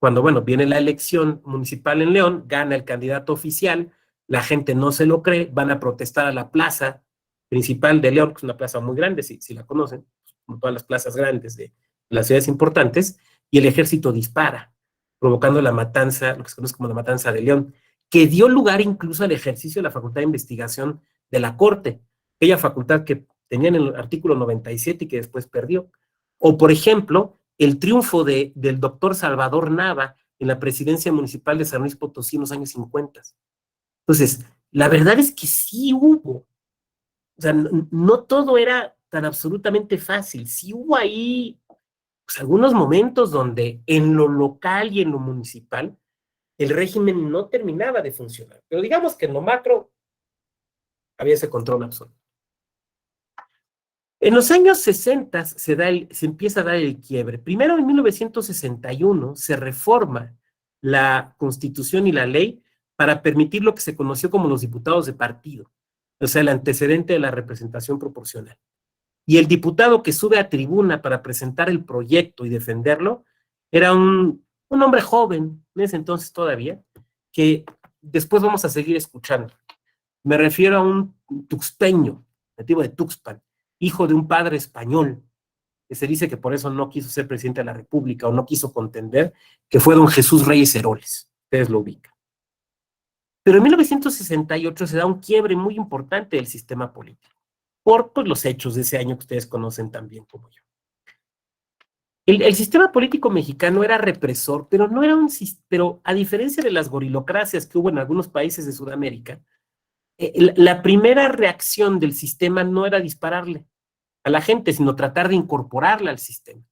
Cuando, bueno, viene la elección municipal en León, gana el candidato oficial, la gente no se lo cree, van a protestar a la plaza principal de León, que es una plaza muy grande, si la conocen, como todas las plazas grandes de las ciudades importantes, y el ejército dispara, provocando la matanza, lo que se conoce como la matanza de León, que dio lugar incluso al ejercicio de la Facultad de Investigación de la Corte, aquella facultad que tenía en el artículo 97 y que después perdió. O, por ejemplo, el triunfo del doctor Salvador Nava en la presidencia municipal de San Luis Potosí en los años 50. Entonces, la verdad es que sí hubo, o sea, no todo era tan absolutamente fácil, sí hubo ahí pues, algunos momentos donde en lo local y en lo municipal el régimen no terminaba de funcionar, pero digamos que en lo macro había ese control absoluto. En los años 60 se empieza a dar el quiebre. Primero, en 1961, se reforma la Constitución y la ley para permitir lo que se conoció como los diputados de partido, o sea, el antecedente de la representación proporcional. Y el diputado que sube a tribuna para presentar el proyecto y defenderlo era un hombre joven, en ese entonces todavía, que después vamos a seguir escuchando. Me refiero a un tuxpeño, nativo de Tuxpan, hijo de un padre español, que se dice que por eso no quiso ser presidente de la República o no quiso contender, que fue don Jesús Reyes Heroles. Ustedes lo ubican. Pero en 1968 se da un quiebre muy importante del sistema político, por pues, los hechos de ese año que ustedes conocen tan bien como yo. El sistema político mexicano era represor, pero no era un pero a diferencia de las gorilocracias que hubo en algunos países de Sudamérica, la primera reacción del sistema no era dispararle a la gente, sino tratar de incorporarla al sistema.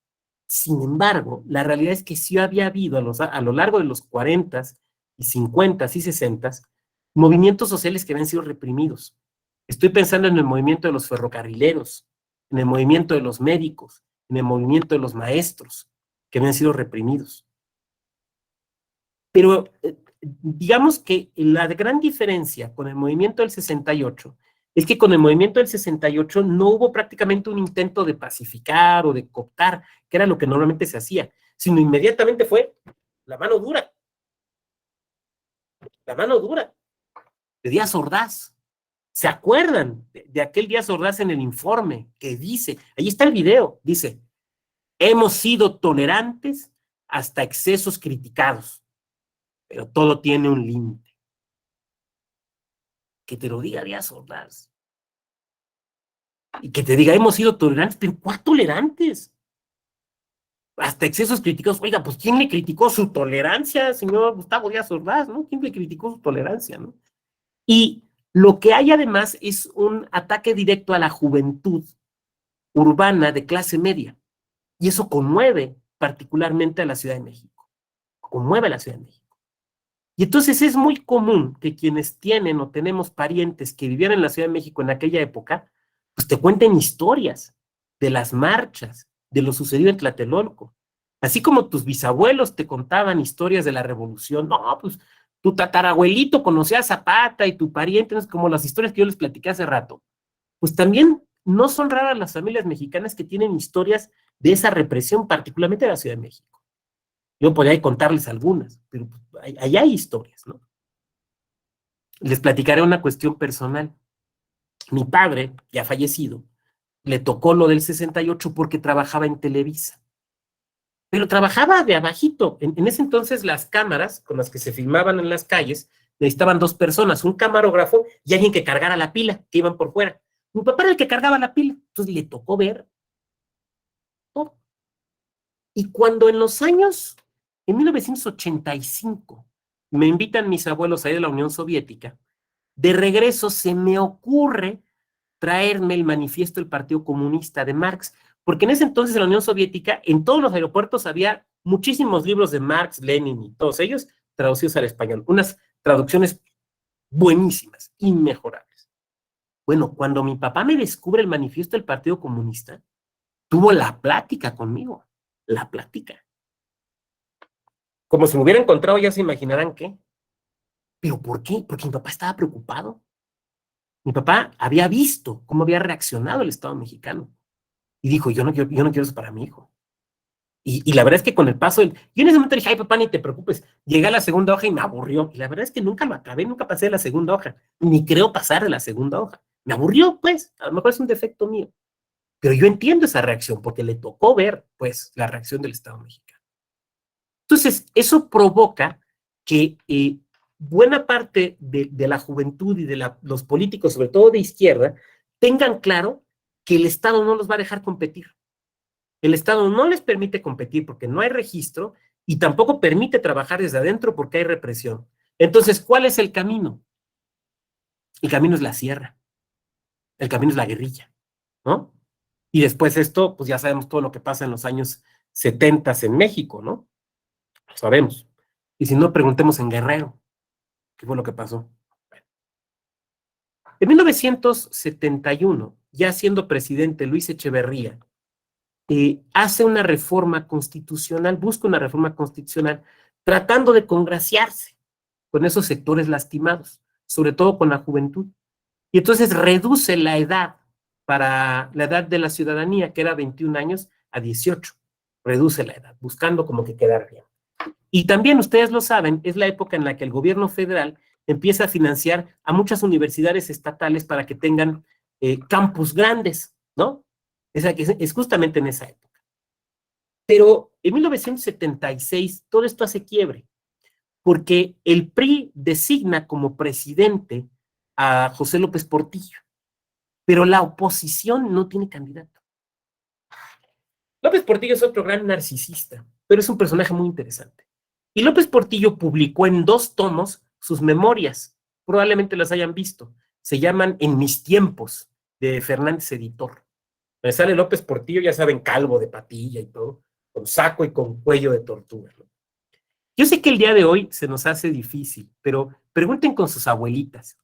Sin embargo, la realidad es que sí había habido a lo largo de los 40s y 50s y 60s movimientos sociales que habían sido reprimidos. Estoy pensando en el movimiento de los ferrocarrileros, en el movimiento de los médicos, en el movimiento de los maestros, que habían sido reprimidos. Pero digamos que la gran diferencia con el movimiento del 68 es que con el movimiento del 68 no hubo prácticamente un intento de pacificar o de cooptar, que era lo que normalmente se hacía, sino inmediatamente fue la mano dura. La mano dura de Díaz Ordaz. ¿Se acuerdan de aquel Díaz Ordaz en el informe que dice, ahí está el video, dice, hemos sido tolerantes hasta excesos criticados, pero todo tiene un límite? Que te lo diga Díaz Ordaz. Y que te diga, hemos sido tolerantes, pero ¿cuál tolerantes? Hasta excesos criticados. Oiga, pues ¿quién le criticó su tolerancia, señor Gustavo Díaz Ordaz, ¿no? ¿Quién le criticó su tolerancia, no? Y lo que hay además es un ataque directo a la juventud urbana de clase media. Y eso conmueve particularmente a la Ciudad de México. Conmueve a la Ciudad de México. Y entonces es muy común que quienes tienen o tenemos parientes que vivían en la Ciudad de México en aquella época, pues te cuenten historias de las marchas, de lo sucedido en Tlatelolco. Así como tus bisabuelos te contaban historias de la revolución, no, pues tu tatarabuelito conocía a Zapata y tu pariente, como las historias que yo les platiqué hace rato. Pues también no son raras las familias mexicanas que tienen historias de esa represión, particularmente de la Ciudad de México. Yo podría contarles algunas, pero allá hay historias, ¿no? Les platicaré una cuestión personal. Mi padre, ya fallecido, le tocó lo del 68 porque trabajaba en Televisa. Pero trabajaba de abajito. En ese entonces las cámaras con las que se filmaban en las calles necesitaban 2 personas, un camarógrafo y alguien que cargara la pila, que iban por fuera. Mi papá era el que cargaba la pila, entonces le tocó ver todo. Y cuando en 1985, me invitan mis abuelos a ir a la Unión Soviética, de regreso se me ocurre traerme el manifiesto del Partido Comunista de Marx, porque en ese entonces en la Unión Soviética, en todos los aeropuertos había muchísimos libros de Marx, Lenin y todos ellos traducidos al español, unas traducciones buenísimas, inmejorables. Bueno, cuando mi papá me descubre el manifiesto del Partido Comunista, tuvo la plática conmigo, la plática. Como si me hubiera encontrado, ya se imaginarán qué. ¿Pero por qué? Porque mi papá estaba preocupado. Mi papá había visto cómo había reaccionado el Estado mexicano. Y dijo, yo no quiero eso para mi hijo. Y la verdad es que con el paso, yo en ese momento dije, ay papá, ni te preocupes. Llegué a la segunda hoja y me aburrió. Y la verdad es que nunca lo acabé, nunca pasé de la segunda hoja. Ni creo pasar de la segunda hoja. Me aburrió, pues. A lo mejor es un defecto mío. Pero yo entiendo esa reacción, porque le tocó ver, pues, la reacción del Estado mexicano. Entonces, eso provoca que buena parte de la juventud y de los políticos, sobre todo de izquierda, tengan claro que el Estado no los va a dejar competir. El Estado no les permite competir porque no hay registro y tampoco permite trabajar desde adentro porque hay represión. Entonces, ¿cuál es el camino? El camino es la sierra. El camino es la guerrilla, ¿no? Y después esto, pues ya sabemos todo lo que pasa en los años 70 en México, ¿no? Lo sabemos. Y si no, preguntemos en Guerrero, ¿qué fue lo que pasó? En 1971, ya siendo presidente Luis Echeverría, hace una reforma constitucional, busca una reforma constitucional, tratando de congraciarse con esos sectores lastimados, sobre todo con la juventud. Y entonces reduce la edad para la edad de la ciudadanía, que era 21 años, a 18. Reduce la edad, buscando como que quedar bien. Y también, ustedes lo saben, es la época en la que el gobierno federal empieza a financiar a muchas universidades estatales para que tengan campus grandes, ¿no? Es justamente en esa época. Pero en 1976 todo esto hace quiebre, porque el PRI designa como presidente a José López Portillo, pero la oposición no tiene candidato. López Portillo es otro gran narcisista, pero es un personaje muy interesante. Y López Portillo publicó en 2 tomos sus memorias, probablemente las hayan visto, se llaman En mis tiempos, de Fernández Editor. Me sale López Portillo, ya saben, calvo de patilla y todo, con saco y con cuello de tortuga, ¿no? Yo sé que el día de hoy se nos hace difícil, pero pregunten con sus abuelitas.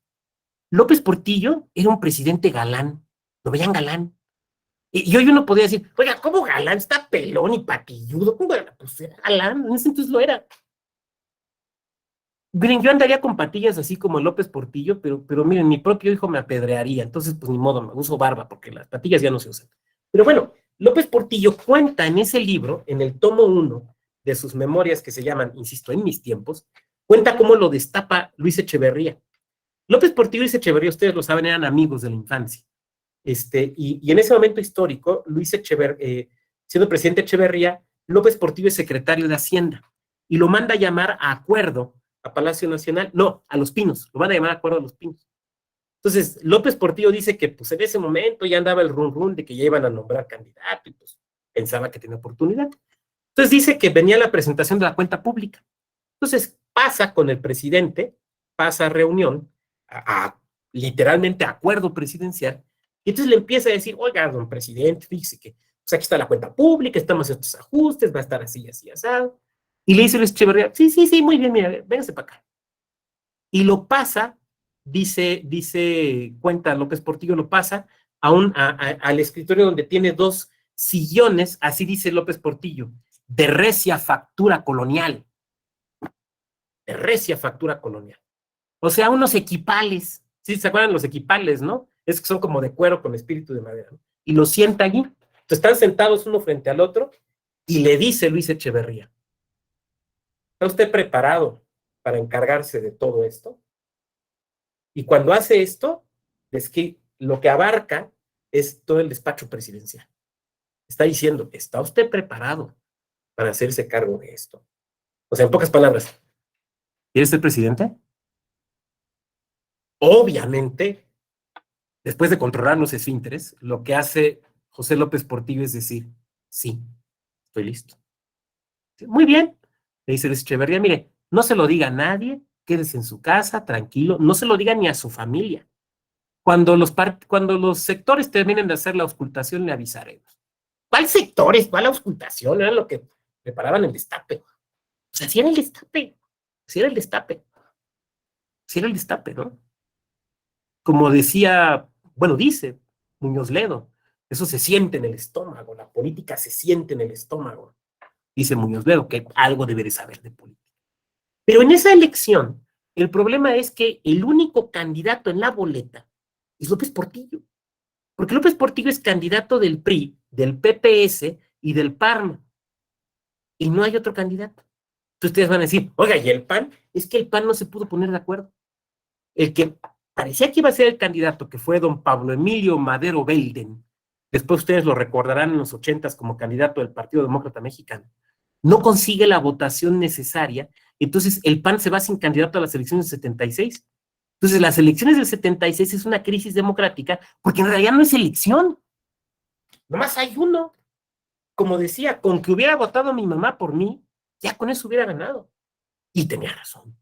López Portillo era un presidente galán, lo veían galán. Y hoy uno podría decir, oiga, ¿cómo galán? Está pelón y patilludo. ¿Cómo era? Pues era galán, en ese entonces lo era. Miren, yo andaría con patillas así como López Portillo, pero miren, mi propio hijo me apedrearía, entonces pues ni modo, me uso barba porque las patillas ya no se usan. Pero bueno, López Portillo cuenta en ese libro, en el tomo 1 de sus memorias que se llaman, insisto, En mis tiempos, cuenta cómo lo destapa Luis Echeverría. López Portillo y Luis Echeverría, ustedes lo saben, eran amigos de la infancia. Y en ese momento histórico, siendo presidente Echeverría, López Portillo es secretario de Hacienda y lo manda a llamar a acuerdo a Palacio Nacional, no, a Los Pinos, lo van a llamar a acuerdo a Los Pinos. Entonces, López Portillo dice que pues en ese momento ya andaba el run de que ya iban a nombrar candidato y pues pensaba que tenía oportunidad. Entonces dice que venía la presentación de la cuenta pública. Entonces pasa con el presidente, pasa a reunión, literalmente acuerdo presidencial, y entonces le empieza a decir, oiga, don presidente, fíjese que pues aquí está la cuenta pública, estamos haciendo estos ajustes, va a estar así, así, asado. Y le dice Luis Echeverría, sí, muy bien, mira, véngase para acá. Y lo pasa, cuenta López Portillo, lo pasa al escritorio donde tiene 2 sillones, así dice López Portillo, de recia factura colonial. De recia factura colonial. O sea, unos equipales. ¿Sí se acuerdan los equipales, no? Es que son como de cuero con espíritu de madera, ¿no? Y lo sienta allí. Entonces están sentados uno frente al otro y le dice Luis Echeverría, ¿está usted preparado para encargarse de todo esto? Y cuando hace esto, es que lo que abarca es todo el despacho presidencial. Está diciendo, ¿está usted preparado para hacerse cargo de esto? O sea, en pocas palabras, ¿quieres ser presidente? Obviamente, después de controlar los esfínteres, lo que hace José López Portillo es decir, sí, estoy listo. Muy bien, le dice Luis Echeverría, mire, no se lo diga a nadie, quédese en su casa, tranquilo, no se lo diga ni a su familia. Cuando los sectores terminen de hacer la auscultación, le avisaremos. ¿Cuál sectores? ¿Cuál auscultación? Era lo que preparaban el destape. O sea, si era el destape, ¿no? Como decía, bueno, dice Muñoz Ledo, eso se siente en el estómago, la política se siente en el estómago, dice Muñoz Ledo, que algo debe de saber de política. Pero en esa elección, el problema es que el único candidato en la boleta es López Portillo, porque López Portillo es candidato del PRI, del PPS y del PARM, y no hay otro candidato. Entonces ustedes van a decir, oiga, ¿y el PAN? Es que el PAN no se pudo poner de acuerdo. El que parecía que iba a ser el candidato, que fue don Pablo Emilio Madero Belden, después ustedes lo recordarán en los 80s como candidato del Partido Demócrata Mexicano, no consigue la votación necesaria, entonces el PAN se va sin candidato a las elecciones del 76. Entonces las elecciones del 76 es una crisis democrática, porque en realidad no es elección, nomás hay uno. como decía, con que hubiera votado mi mamá por mí, ya con eso hubiera ganado. Y tenía razón.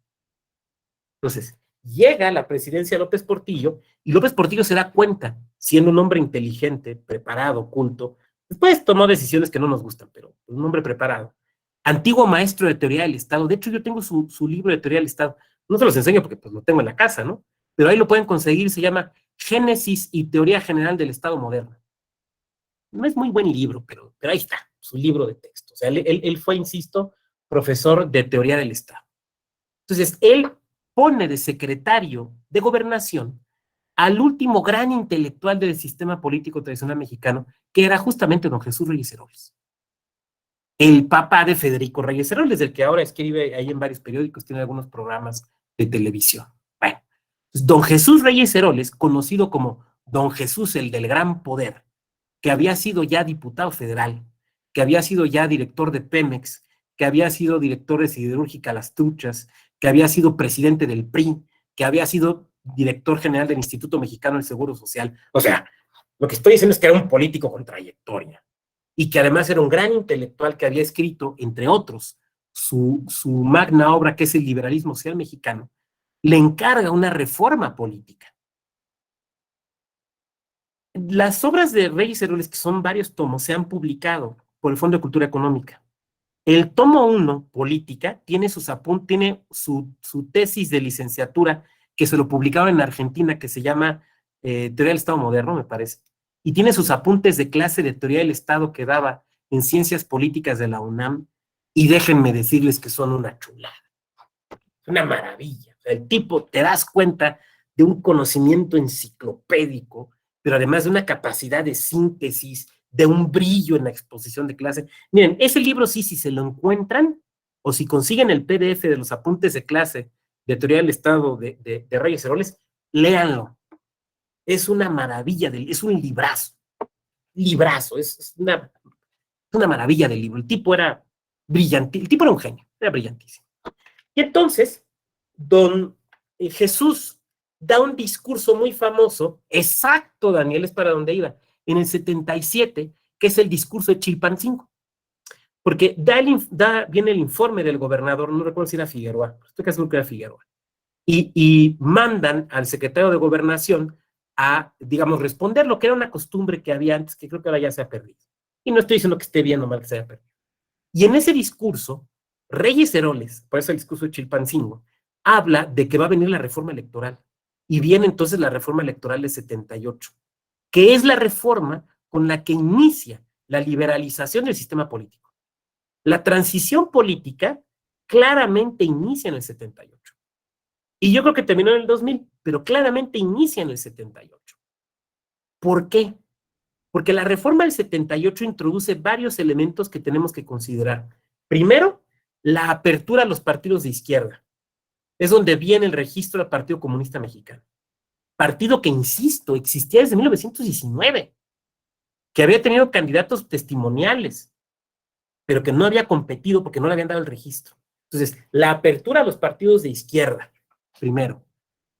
Entonces, llega a la presidencia López Portillo, y López Portillo se da cuenta, siendo un hombre inteligente, preparado, culto, después tomó decisiones que no nos gustan, pero un hombre preparado, antiguo maestro de teoría del Estado. De hecho, yo tengo su libro de teoría del Estado. No se los enseño porque pues lo tengo en la casa, ¿no? Pero ahí lo pueden conseguir, se llama Génesis y Teoría General del Estado Moderno. No es muy buen libro, pero ahí está, su libro de texto. O sea, él fue, insisto, profesor de teoría del Estado. Entonces, él pone de secretario de Gobernación al último gran intelectual del sistema político tradicional mexicano, que era justamente don Jesús Reyes Heroles, el papá de Federico Reyes Heroles, del que ahora escribe ahí en varios periódicos, tiene algunos programas de televisión. Bueno, pues don Jesús Reyes Heroles, conocido como don Jesús el del Gran Poder, que había sido ya diputado federal, que había sido ya director de Pemex, que había sido director de Siderúrgica Las Truchas, que había sido presidente del PRI, que había sido director general del Instituto Mexicano del Seguro Social. O sea, lo que estoy diciendo es que era un político con trayectoria y que además era un gran intelectual que había escrito, entre otros, su magna obra, que es el Liberalismo Social Mexicano, le encarga una reforma política. Las obras de Reyes Heroles, que son varios tomos, se han publicado por el Fondo de Cultura Económica. El tomo 1, Política, tiene su tesis de licenciatura, que se lo publicaron en Argentina, que se llama Teoría del Estado Moderno, me parece, y tiene sus apuntes de clase de Teoría del Estado que daba en Ciencias Políticas de la UNAM, y déjenme decirles que son una chulada, una maravilla. O sea, el tipo, te das cuenta de un conocimiento enciclopédico, pero además de una capacidad de síntesis, de un brillo en la exposición de clase. Miren, ese libro sí, si se lo encuentran, o si consiguen el PDF de los apuntes de clase de Teoría del Estado de Reyes Heroles, léanlo. Es una maravilla, es un librazo, es una maravilla del libro. El tipo era brillante, el tipo era un genio, era brillantísimo. Y entonces, don Jesús da un discurso muy famoso, exacto, Daniel, es para donde iba, en el 77, que es el discurso de Chilpancingo. Porque viene el informe del gobernador, no recuerdo si era Figueroa, estoy casi seguro que era Figueroa, y mandan al secretario de Gobernación a, digamos, responder lo que era una costumbre que había antes, que creo que ahora ya se ha perdido. Y no estoy diciendo que esté bien o mal que se haya perdido. Y en ese discurso, Reyes Heroles, por eso el discurso de Chilpancingo, habla de que va a venir la reforma electoral. Y viene entonces la reforma electoral de 78, que es la reforma con la que inicia la liberalización del sistema político. La transición política claramente inicia en el 78. Y yo creo que terminó en el 2000, pero claramente inicia en el 78. ¿Por qué? Porque la reforma del 78 introduce varios elementos que tenemos que considerar. Primero, la apertura a los partidos de izquierda. Es donde viene el registro del Partido Comunista Mexicano. Partido que, insisto, existía desde 1919, que había tenido candidatos testimoniales, pero que no había competido porque no le habían dado el registro. Entonces, la apertura a los partidos de izquierda, primero.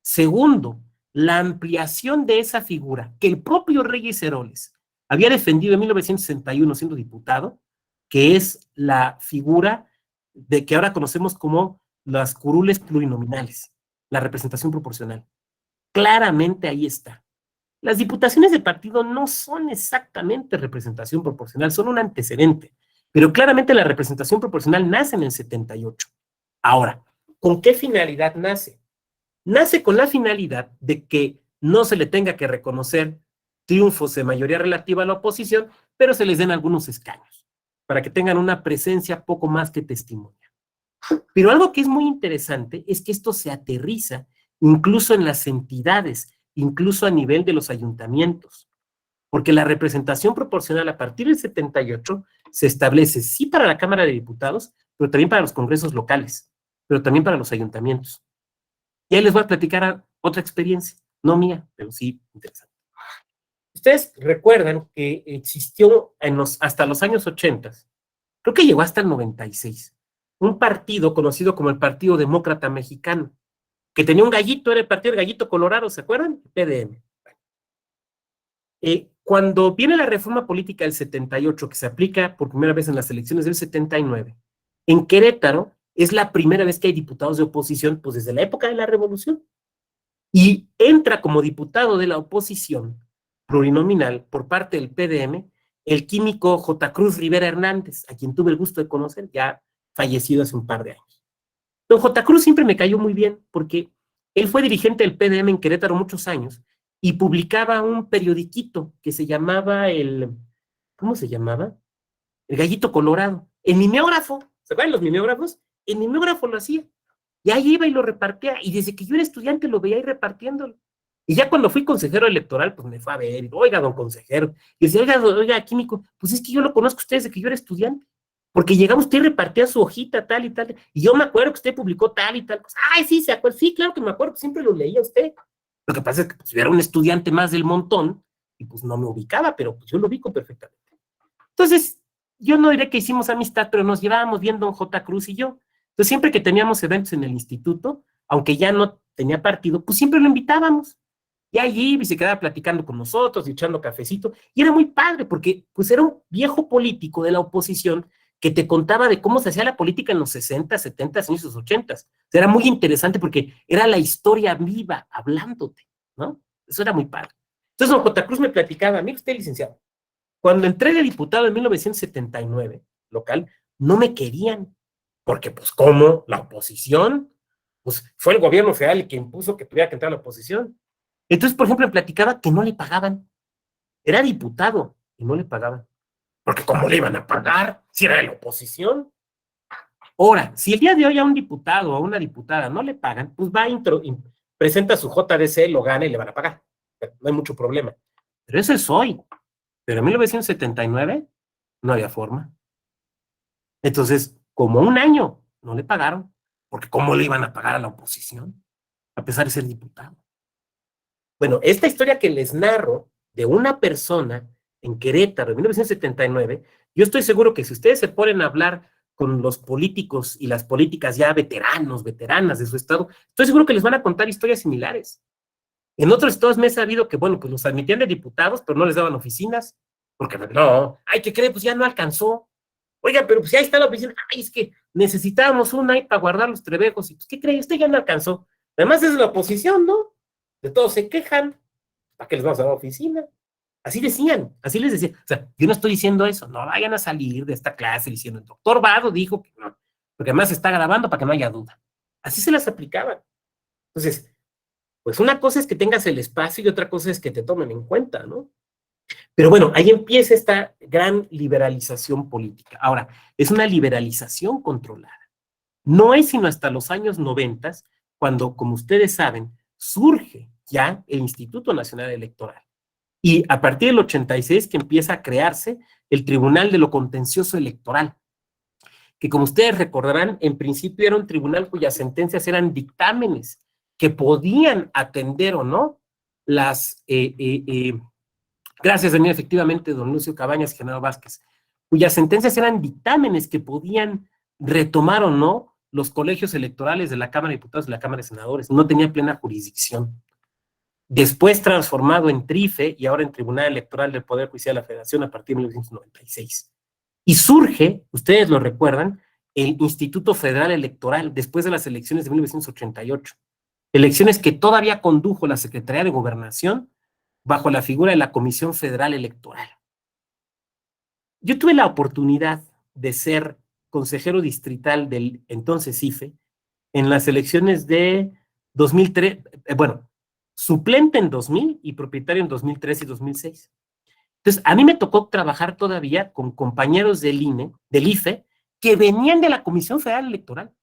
Segundo, la ampliación de esa figura que el propio Reyes Heroles había defendido en 1961 siendo diputado, que es la figura de que ahora conocemos como las curules plurinominales, la representación proporcional. Claramente ahí está. Las diputaciones de partido no son exactamente representación proporcional, son un antecedente, pero claramente la representación proporcional nace en el 78. Ahora, ¿con qué finalidad nace? Nace con la finalidad de que no se le tenga que reconocer triunfos de mayoría relativa a la oposición, pero se les den algunos escaños, para que tengan una presencia poco más que testimonial. Pero algo que es muy interesante es que esto se aterriza incluso en las entidades, incluso a nivel de los ayuntamientos, porque la representación proporcional a partir del 78 se establece sí para la Cámara de Diputados, pero también para los congresos locales, pero también para los ayuntamientos. Y ahí les voy a platicar otra experiencia, no mía, pero sí interesante. Ustedes recuerdan que existió hasta los años 80, creo que llegó hasta el 96, un partido conocido como el Partido Demócrata Mexicano, que tenía un gallito, era el Partido del Gallito Colorado, ¿se acuerdan? PDM. cuando viene la reforma política del 78, que se aplica por primera vez en las elecciones del 79, en Querétaro es la primera vez que hay diputados de oposición, pues desde la época de la Revolución. Y entra como diputado de la oposición plurinominal por parte del PDM el químico J. Cruz Rivera Hernández, a quien tuve el gusto de conocer, ya fallecido hace un par de años. Don J. Cruz siempre me cayó muy bien porque él fue dirigente del PDM en Querétaro muchos años y publicaba un periodiquito que se llamaba ¿cómo se llamaba? El Gallito Colorado, el mimeógrafo. ¿Se acuerdan los mimeógrafos? El mimeógrafo lo hacía. Y ahí iba y lo repartía, y desde que yo era estudiante lo veía ahí repartiéndolo. Y ya cuando fui consejero electoral, pues me fue a ver, y oiga, don consejero, y decía, oiga, químico, pues es que yo lo conozco a usted desde que yo era estudiante, porque llegaba usted y repartía su hojita, tal y tal, y yo me acuerdo que usted publicó tal y tal cosa. Ay, sí, se acuerda, sí, claro que me acuerdo, siempre lo leía usted. Lo que pasa es que pues, yo era un estudiante más del montón, y pues no me ubicaba, pero pues yo lo ubico perfectamente. Entonces, yo no diré que hicimos amistad, pero nos llevábamos bien don J. Cruz y yo. Entonces, siempre que teníamos eventos en el instituto, aunque ya no tenía partido, pues siempre lo invitábamos. Y allí se quedaba platicando con nosotros y echando cafecito. Y era muy padre porque pues era un viejo político de la oposición que te contaba de cómo se hacía la política en los 60, 70, años 80. O sea, era muy interesante porque era la historia viva, hablándote, ¿no? Eso era muy padre. Entonces, don J. Cruz me platicaba, mire usted, licenciado, cuando entré de diputado en 1979, local, no me querían, porque pues como la oposición, pues fue el gobierno federal el que impuso que tuviera que entrar a la oposición. Entonces, por ejemplo, me platicaba que no le pagaban. Era diputado y no le pagaban. Porque ¿cómo le iban a pagar si era de la oposición? Ahora, si el día de hoy a un diputado o a una diputada no le pagan, pues va presenta su JDC, lo gana y le van a pagar. No hay mucho problema. Pero eso es hoy. Pero en 1979 no había forma. Entonces, como un año no le pagaron, porque ¿cómo le iban a pagar a la oposición? A pesar de ser diputado. Bueno, esta historia que les narro de una persona en Querétaro en 1979, yo estoy seguro que si ustedes se ponen a hablar con los políticos y las políticas ya veteranas de su estado, estoy seguro que les van a contar historias similares. En otros estados me he sabido que, bueno, pues los admitían de diputados, pero no les daban oficinas, porque no, ay, ¿qué cree? Pues ya no alcanzó. Oiga, pero pues ya está la oficina, ay, es que necesitábamos una ahí para guardar los trebejos, y pues, ¿qué cree? Usted ya no alcanzó. Además es la oposición, ¿no? De todos se quejan, ¿para qué les vamos a dar oficina? Así decían, así les decía. O sea, yo no estoy diciendo eso, no vayan a salir de esta clase diciendo, el doctor Vado dijo que no, porque además se está grabando para que no haya duda. Así se las aplicaban. Entonces, pues una cosa es que tengas el espacio y otra cosa es que te tomen en cuenta, ¿no? Pero bueno, ahí empieza esta gran liberalización política. Ahora, es una liberalización controlada. No es sino hasta los años 90 cuando, como ustedes saben, surge ya el Instituto Nacional Electoral. Y a partir del 86 que empieza a crearse el Tribunal de lo Contencioso Electoral, que como ustedes recordarán, en principio era un tribunal cuyas sentencias eran dictámenes que podían atender o no las, gracias a mí efectivamente, don Lucio Cabañas y Genaro Vázquez, cuyas sentencias eran dictámenes que podían retomar o no los colegios electorales de la Cámara de Diputados y la Cámara de Senadores, no tenía plena jurisdicción. Después transformado en TRIFE y ahora en Tribunal Electoral del Poder Judicial de la Federación a partir de 1996. Y surge, ustedes lo recuerdan, el Instituto Federal Electoral después de las elecciones de 1988. Elecciones que todavía condujo la Secretaría de Gobernación bajo la figura de la Comisión Federal Electoral. Yo tuve la oportunidad de ser consejero distrital del entonces IFE en las elecciones de 2003, suplente en 2000 y propietario en 2003 y 2006. Entonces, a mí me tocó trabajar todavía con compañeros del INE, del IFE, que venían de la Comisión Federal Electoral.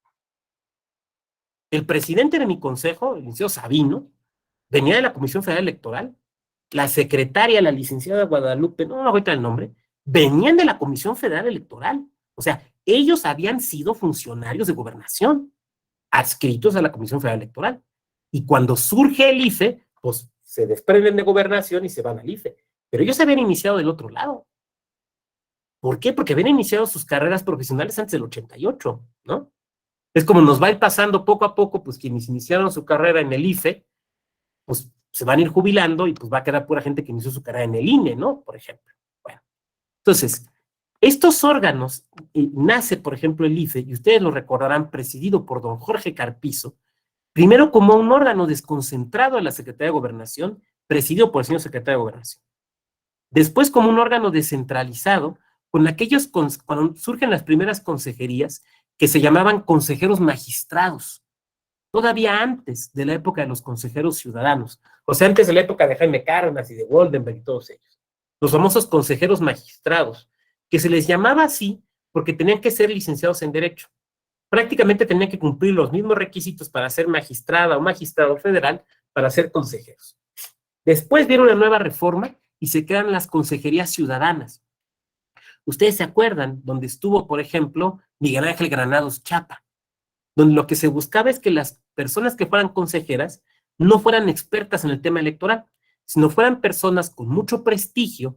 El presidente de mi consejo, el licenciado Sabino, venía de la Comisión Federal Electoral. La secretaria, la licenciada Guadalupe, no me acuerdo el nombre, venían de la Comisión Federal Electoral. O sea, ellos habían sido funcionarios de gobernación, adscritos a la Comisión Federal Electoral. Y cuando surge el IFE, pues se desprenden de gobernación y se van al IFE. Pero ellos habían iniciado del otro lado. ¿Por qué? Porque habían iniciado sus carreras profesionales antes del 88, ¿no? Es como nos va a ir pasando poco a poco, pues quienes iniciaron su carrera en el IFE, pues se van a ir jubilando y pues va a quedar pura gente que inició su carrera en el INE, ¿no? Por ejemplo. Bueno, entonces, estos órganos, nace, por ejemplo, el IFE, y ustedes lo recordarán, presidido por don Jorge Carpizo, primero como un órgano desconcentrado de la Secretaría de Gobernación, presidido por el señor secretario de Gobernación. Después como un órgano descentralizado, con aquellos, cuando surgen las primeras consejerías, que se llamaban consejeros magistrados, todavía antes de la época de los consejeros ciudadanos, o sea, antes de la época de Jaime Cárdenas y de Goldenberg y todos ellos, los famosos consejeros magistrados, que se les llamaba así porque tenían que ser licenciados en Derecho. Prácticamente tenían que cumplir los mismos requisitos para ser magistrada o magistrado federal para ser consejeros. Después viene una nueva reforma y se crean las consejerías ciudadanas. Ustedes se acuerdan donde estuvo, por ejemplo, Miguel Ángel Granados Chapa, donde lo que se buscaba es que las personas que fueran consejeras no fueran expertas en el tema electoral, sino fueran personas con mucho prestigio,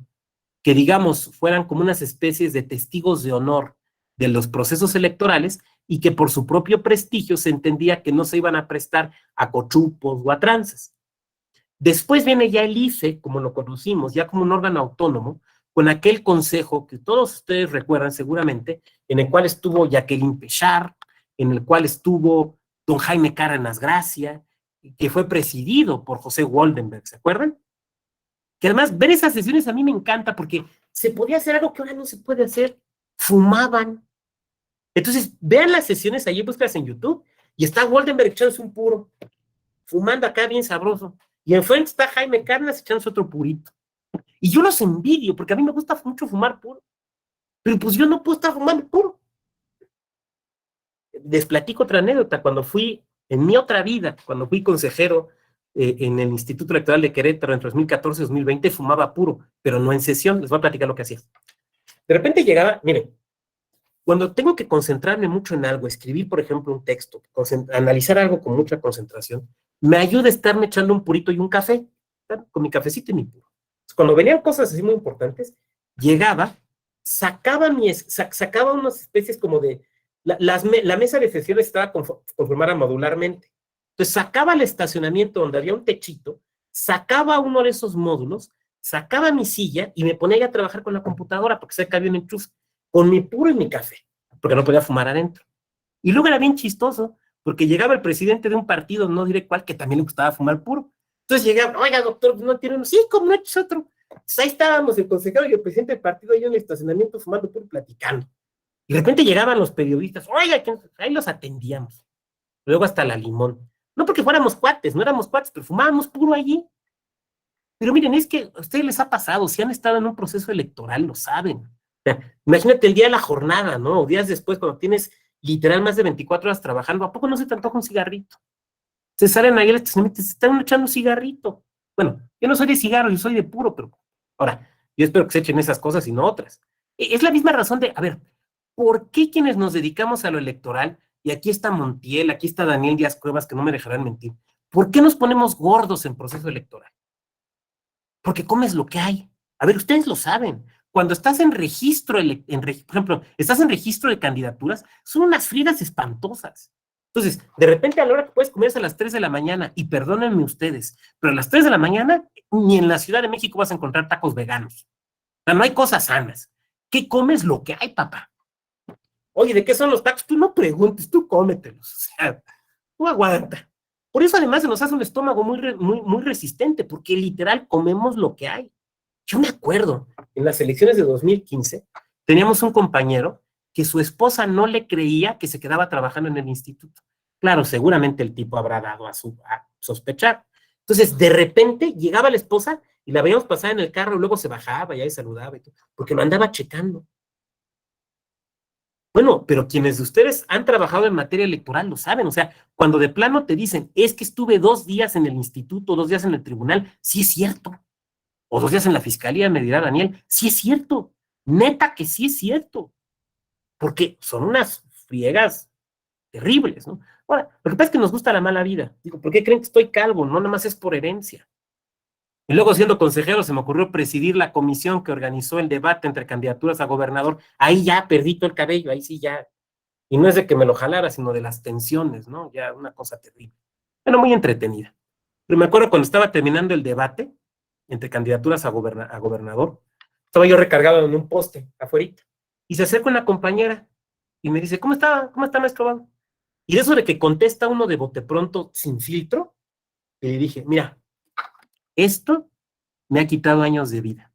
que digamos fueran como unas especies de testigos de honor de los procesos electorales y que por su propio prestigio se entendía que no se iban a prestar a cochupos o a tranzas. Después viene ya el IFE, como lo conocimos, ya como un órgano autónomo, con aquel consejo que todos ustedes recuerdan seguramente, en el cual estuvo Jacqueline Pechar, en el cual estuvo don Jaime Cárdenas Gracia, que fue presidido por José Goldenberg, ¿se acuerdan? Que además ver esas sesiones a mí me encanta porque se podía hacer algo que ahora no se puede hacer, fumaban. Entonces, vean las sesiones ahí, buscas en YouTube, y está Goldenberg echándose un puro, fumando acá bien sabroso, y enfrente está Jaime Cárdenas echándose otro purito. Y yo los envidio, porque a mí me gusta mucho fumar puro, pero pues yo no puedo estar fumando puro. Les platico otra anécdota, cuando fui, en mi otra vida, cuando fui consejero en el Instituto Electoral de Querétaro entre 2014 y 2020, fumaba puro, pero no en sesión, les voy a platicar lo que hacía. De repente llegaba, miren, cuando tengo que concentrarme mucho en algo, escribir, por ejemplo, un texto, analizar algo con mucha concentración, me ayuda estarme echando un purito y un café, ¿verdad? Con mi cafecito y mi puro. Cuando venían cosas así muy importantes, llegaba, sacaba unas especies como de, la mesa de sesiones estaba conformada modularmente. Entonces sacaba el estacionamiento donde había un techito, sacaba uno de esos módulos, sacaba mi silla y me ponía a trabajar con la computadora porque sé que había un enchufe, con mi puro y mi café, porque no podía fumar adentro. Y luego era bien chistoso, porque llegaba el presidente de un partido, no diré cuál, que también le gustaba fumar puro. Entonces llegaba, oiga, doctor, ¿no tiene uno? Sí, ¿cómo no es otro? Entonces ahí estábamos, el consejero y el presidente del partido, ahí en el estacionamiento fumando puro, platicando. Y de repente llegaban los periodistas, oiga, ahí los atendíamos. Luego hasta la limón. No porque fuéramos cuates, no éramos cuates, pero fumábamos puro allí. Pero miren, es que a ustedes les ha pasado, si han estado en un proceso electoral, lo saben. O sea, imagínate el día de la jornada, ¿no? O días después, cuando tienes literal más de 24 horas trabajando, ¿a poco no se te antoja un cigarrito? Se salen ahí al estacionamiento, se están echando un cigarrito. Bueno, yo no soy de cigarro, yo soy de puro, pero ahora, yo espero que se echen esas cosas y no otras. Es la misma razón de, a ver, ¿por qué quienes nos dedicamos a lo electoral, y aquí está Montiel, aquí está Daniel Díaz Cuevas, que no me dejarán mentir, ¿por qué nos ponemos gordos en proceso electoral? Porque comes lo que hay. A ver, ustedes lo saben. Cuando estás en registro, por ejemplo, estás en registro de candidaturas, son unas fridas espantosas. Entonces, de repente a la hora que puedes comerse a las 3 de la mañana, y perdónenme ustedes, pero a las 3 de la mañana ni en la Ciudad de México vas a encontrar tacos veganos. O sea, no hay cosas sanas. ¿Qué comes? Lo que hay, papá. Oye, ¿de qué son los tacos? Tú no preguntes, tú cómetelos. O sea, tú aguanta. Por eso además se nos hace un estómago muy resistente, porque literal comemos lo que hay. Yo me acuerdo, en las elecciones de 2015, teníamos un compañero que su esposa no le creía que se quedaba trabajando en el instituto. Claro, seguramente el tipo habrá dado a sospechar. Entonces, de repente, llegaba la esposa y la veíamos pasar en el carro y luego se bajaba y ahí saludaba y todo, porque lo andaba checando. Bueno, pero quienes de ustedes han trabajado en materia electoral lo saben, o sea, cuando de plano te dicen, es que estuve 2 días en el instituto, 2 días en el tribunal, sí es cierto. O 2 días en la fiscalía, me dirá Daniel, sí es cierto, neta que sí es cierto, porque son unas friegas terribles, ¿no? Ahora, lo que pasa es que nos gusta la mala vida. Digo, ¿por qué creen que estoy calvo? No, nada más es por herencia. Y luego, siendo consejero, se me ocurrió presidir la comisión que organizó el debate entre candidaturas a gobernador. Ahí ya perdí todo el cabello, ahí sí ya. Y no es de que me lo jalara, sino de las tensiones, ¿no? Ya una cosa terrible. Bueno, muy entretenida. Pero me acuerdo cuando estaba terminando el debate entre candidaturas a gobernador, estaba yo recargado en un poste afuera, y se acerca una compañera y me dice, ¿cómo está, maestro Vado? Y de eso de que contesta uno de bote pronto sin filtro, y le dije, mira, esto me ha quitado años de vida.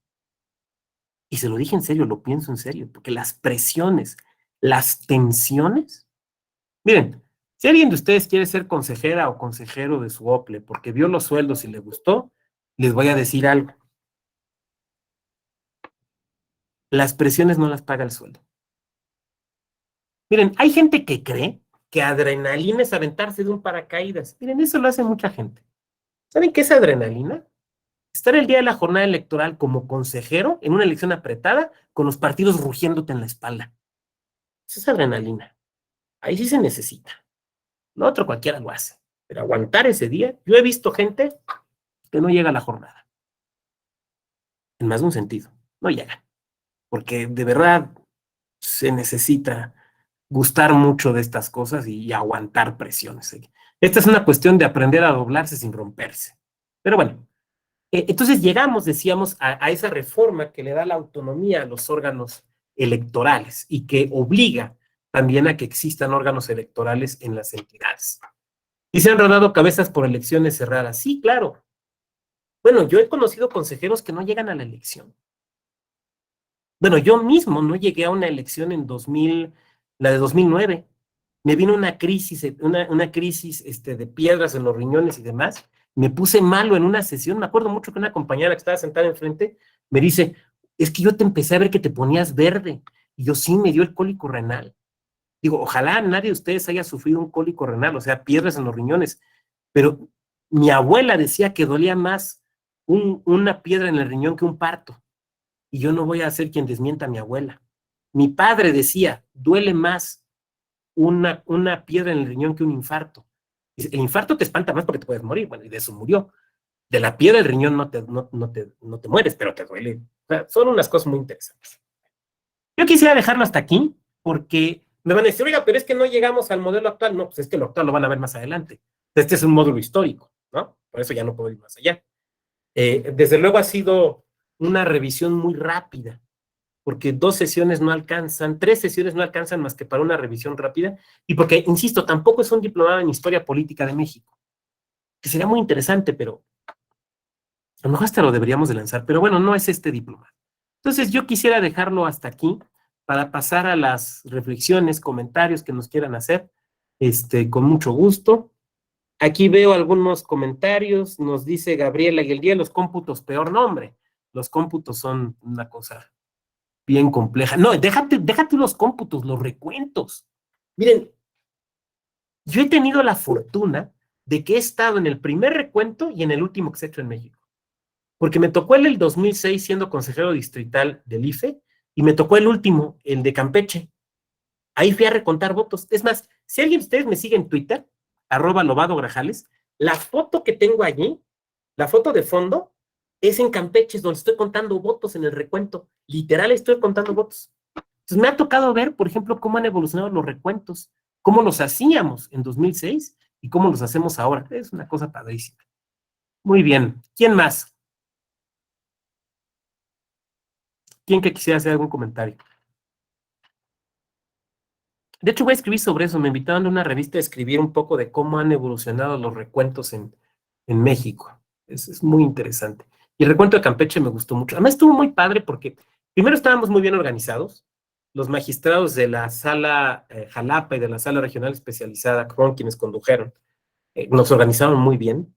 Y se lo dije en serio, lo pienso en serio, porque las presiones, las tensiones, miren, si alguien de ustedes quiere ser consejera o consejero de su OPLE porque vio los sueldos y le gustó, les voy a decir algo. Las presiones no las paga el sueldo. Miren, hay gente que cree que adrenalina es aventarse de un paracaídas. Miren, eso lo hace mucha gente. ¿Saben qué es adrenalina? Estar el día de la jornada electoral como consejero en una elección apretada con los partidos rugiéndote en la espalda. Eso es adrenalina. Ahí sí se necesita. Lo otro cualquiera lo hace. Pero aguantar ese día, yo he visto gente que no llega a la jornada. En más de un sentido. No llega. Porque de verdad se necesita gustar mucho de estas cosas y aguantar presiones. Esta es una cuestión de aprender a doblarse sin romperse. Pero bueno, entonces llegamos, decíamos, a esa reforma que le da la autonomía a los órganos electorales y que obliga también a que existan órganos electorales en las entidades. Y se han rodado cabezas por elecciones cerradas. Sí, claro. Bueno, yo he conocido consejeros que no llegan a la elección. Bueno, yo mismo no llegué a una elección en 2000, la de 2009. Me vino una crisis, una crisis de piedras en los riñones y demás. Me puse malo en una sesión. Me acuerdo mucho que una compañera que estaba sentada enfrente me dice, es que yo te empecé a ver que te ponías verde. Y yo sí, me dio el cólico renal. Digo, ojalá nadie de ustedes haya sufrido un cólico renal, o sea, piedras en los riñones. Pero mi abuela decía que dolía más una piedra en el riñón que un parto. Y yo no voy a ser quien desmienta a mi abuela. Mi padre decía, duele más una piedra en el riñón que un infarto. El infarto te espanta más porque te puedes morir, bueno, y de eso murió. De la piedra del riñón no te mueres, pero te duele. O sea, son unas cosas muy interesantes. Yo quisiera dejarlo hasta aquí, porque me van a decir, oiga, pero es que no llegamos al modelo actual. No, pues es que lo actual lo van a ver más adelante. Este es un módulo histórico, ¿no? Por eso ya no puedo ir más allá. Desde luego ha sido una revisión muy rápida, porque 2 sesiones no alcanzan, 3 sesiones no alcanzan más que para una revisión rápida, y porque, insisto, tampoco es un diplomado en Historia Política de México, que sería muy interesante, pero a lo mejor hasta lo deberíamos de lanzar, pero bueno, no es este diplomado. Entonces yo quisiera dejarlo hasta aquí para pasar a las reflexiones, comentarios que nos quieran hacer, con mucho gusto. Aquí veo algunos comentarios, nos dice Gabriela, y el día de los cómputos, peor nombre. Los cómputos son una cosa bien compleja. No, déjate los cómputos, los recuentos. Miren, yo he tenido la fortuna de que he estado en el primer recuento y en el último que se ha hecho en México. Porque me tocó el del 2006 siendo consejero distrital del IFE y me tocó el último, el de Campeche. Ahí fui a recontar votos. Es más, si alguien de ustedes me sigue en Twitter, @LobadоGrajales, la foto que tengo allí, la foto de fondo, es en Campeche, es donde estoy contando votos en el recuento. Literal, estoy contando votos. Entonces, me ha tocado ver, por ejemplo, cómo han evolucionado los recuentos, cómo los hacíamos en 2006 y cómo los hacemos ahora. Es una cosa padrísima. Muy bien. ¿Quién más? ¿Quién que quisiera hacer algún comentario? De hecho, voy a escribir sobre eso. Me invitaron a una revista a escribir un poco de cómo han evolucionado los recuentos en México. Es muy interesante. Y el recuento de Campeche me gustó mucho. Además, estuvo muy padre porque primero estábamos muy bien organizados. Los magistrados de la sala Jalapa y de la sala regional especializada, con quienes condujeron, nos organizaron muy bien.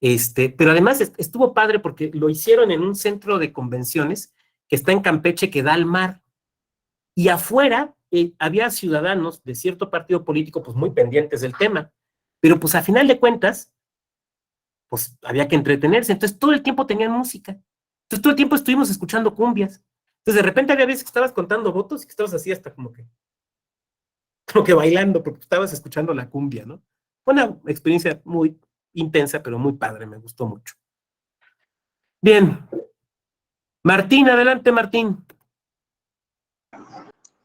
Pero además estuvo padre porque lo hicieron en un centro de convenciones que está en Campeche, que da al mar. Y afuera había ciudadanos de cierto partido político pues muy pendientes del tema, pero pues a final de cuentas, pues había que entretenerse, entonces todo el tiempo tenían música, entonces todo el tiempo estuvimos escuchando cumbias, entonces de repente había veces que estabas contando votos y que estabas así hasta como que bailando, porque estabas escuchando la cumbia, ¿no? Una experiencia muy intensa, pero muy padre, me gustó mucho. Bien. Martín, adelante, Martín.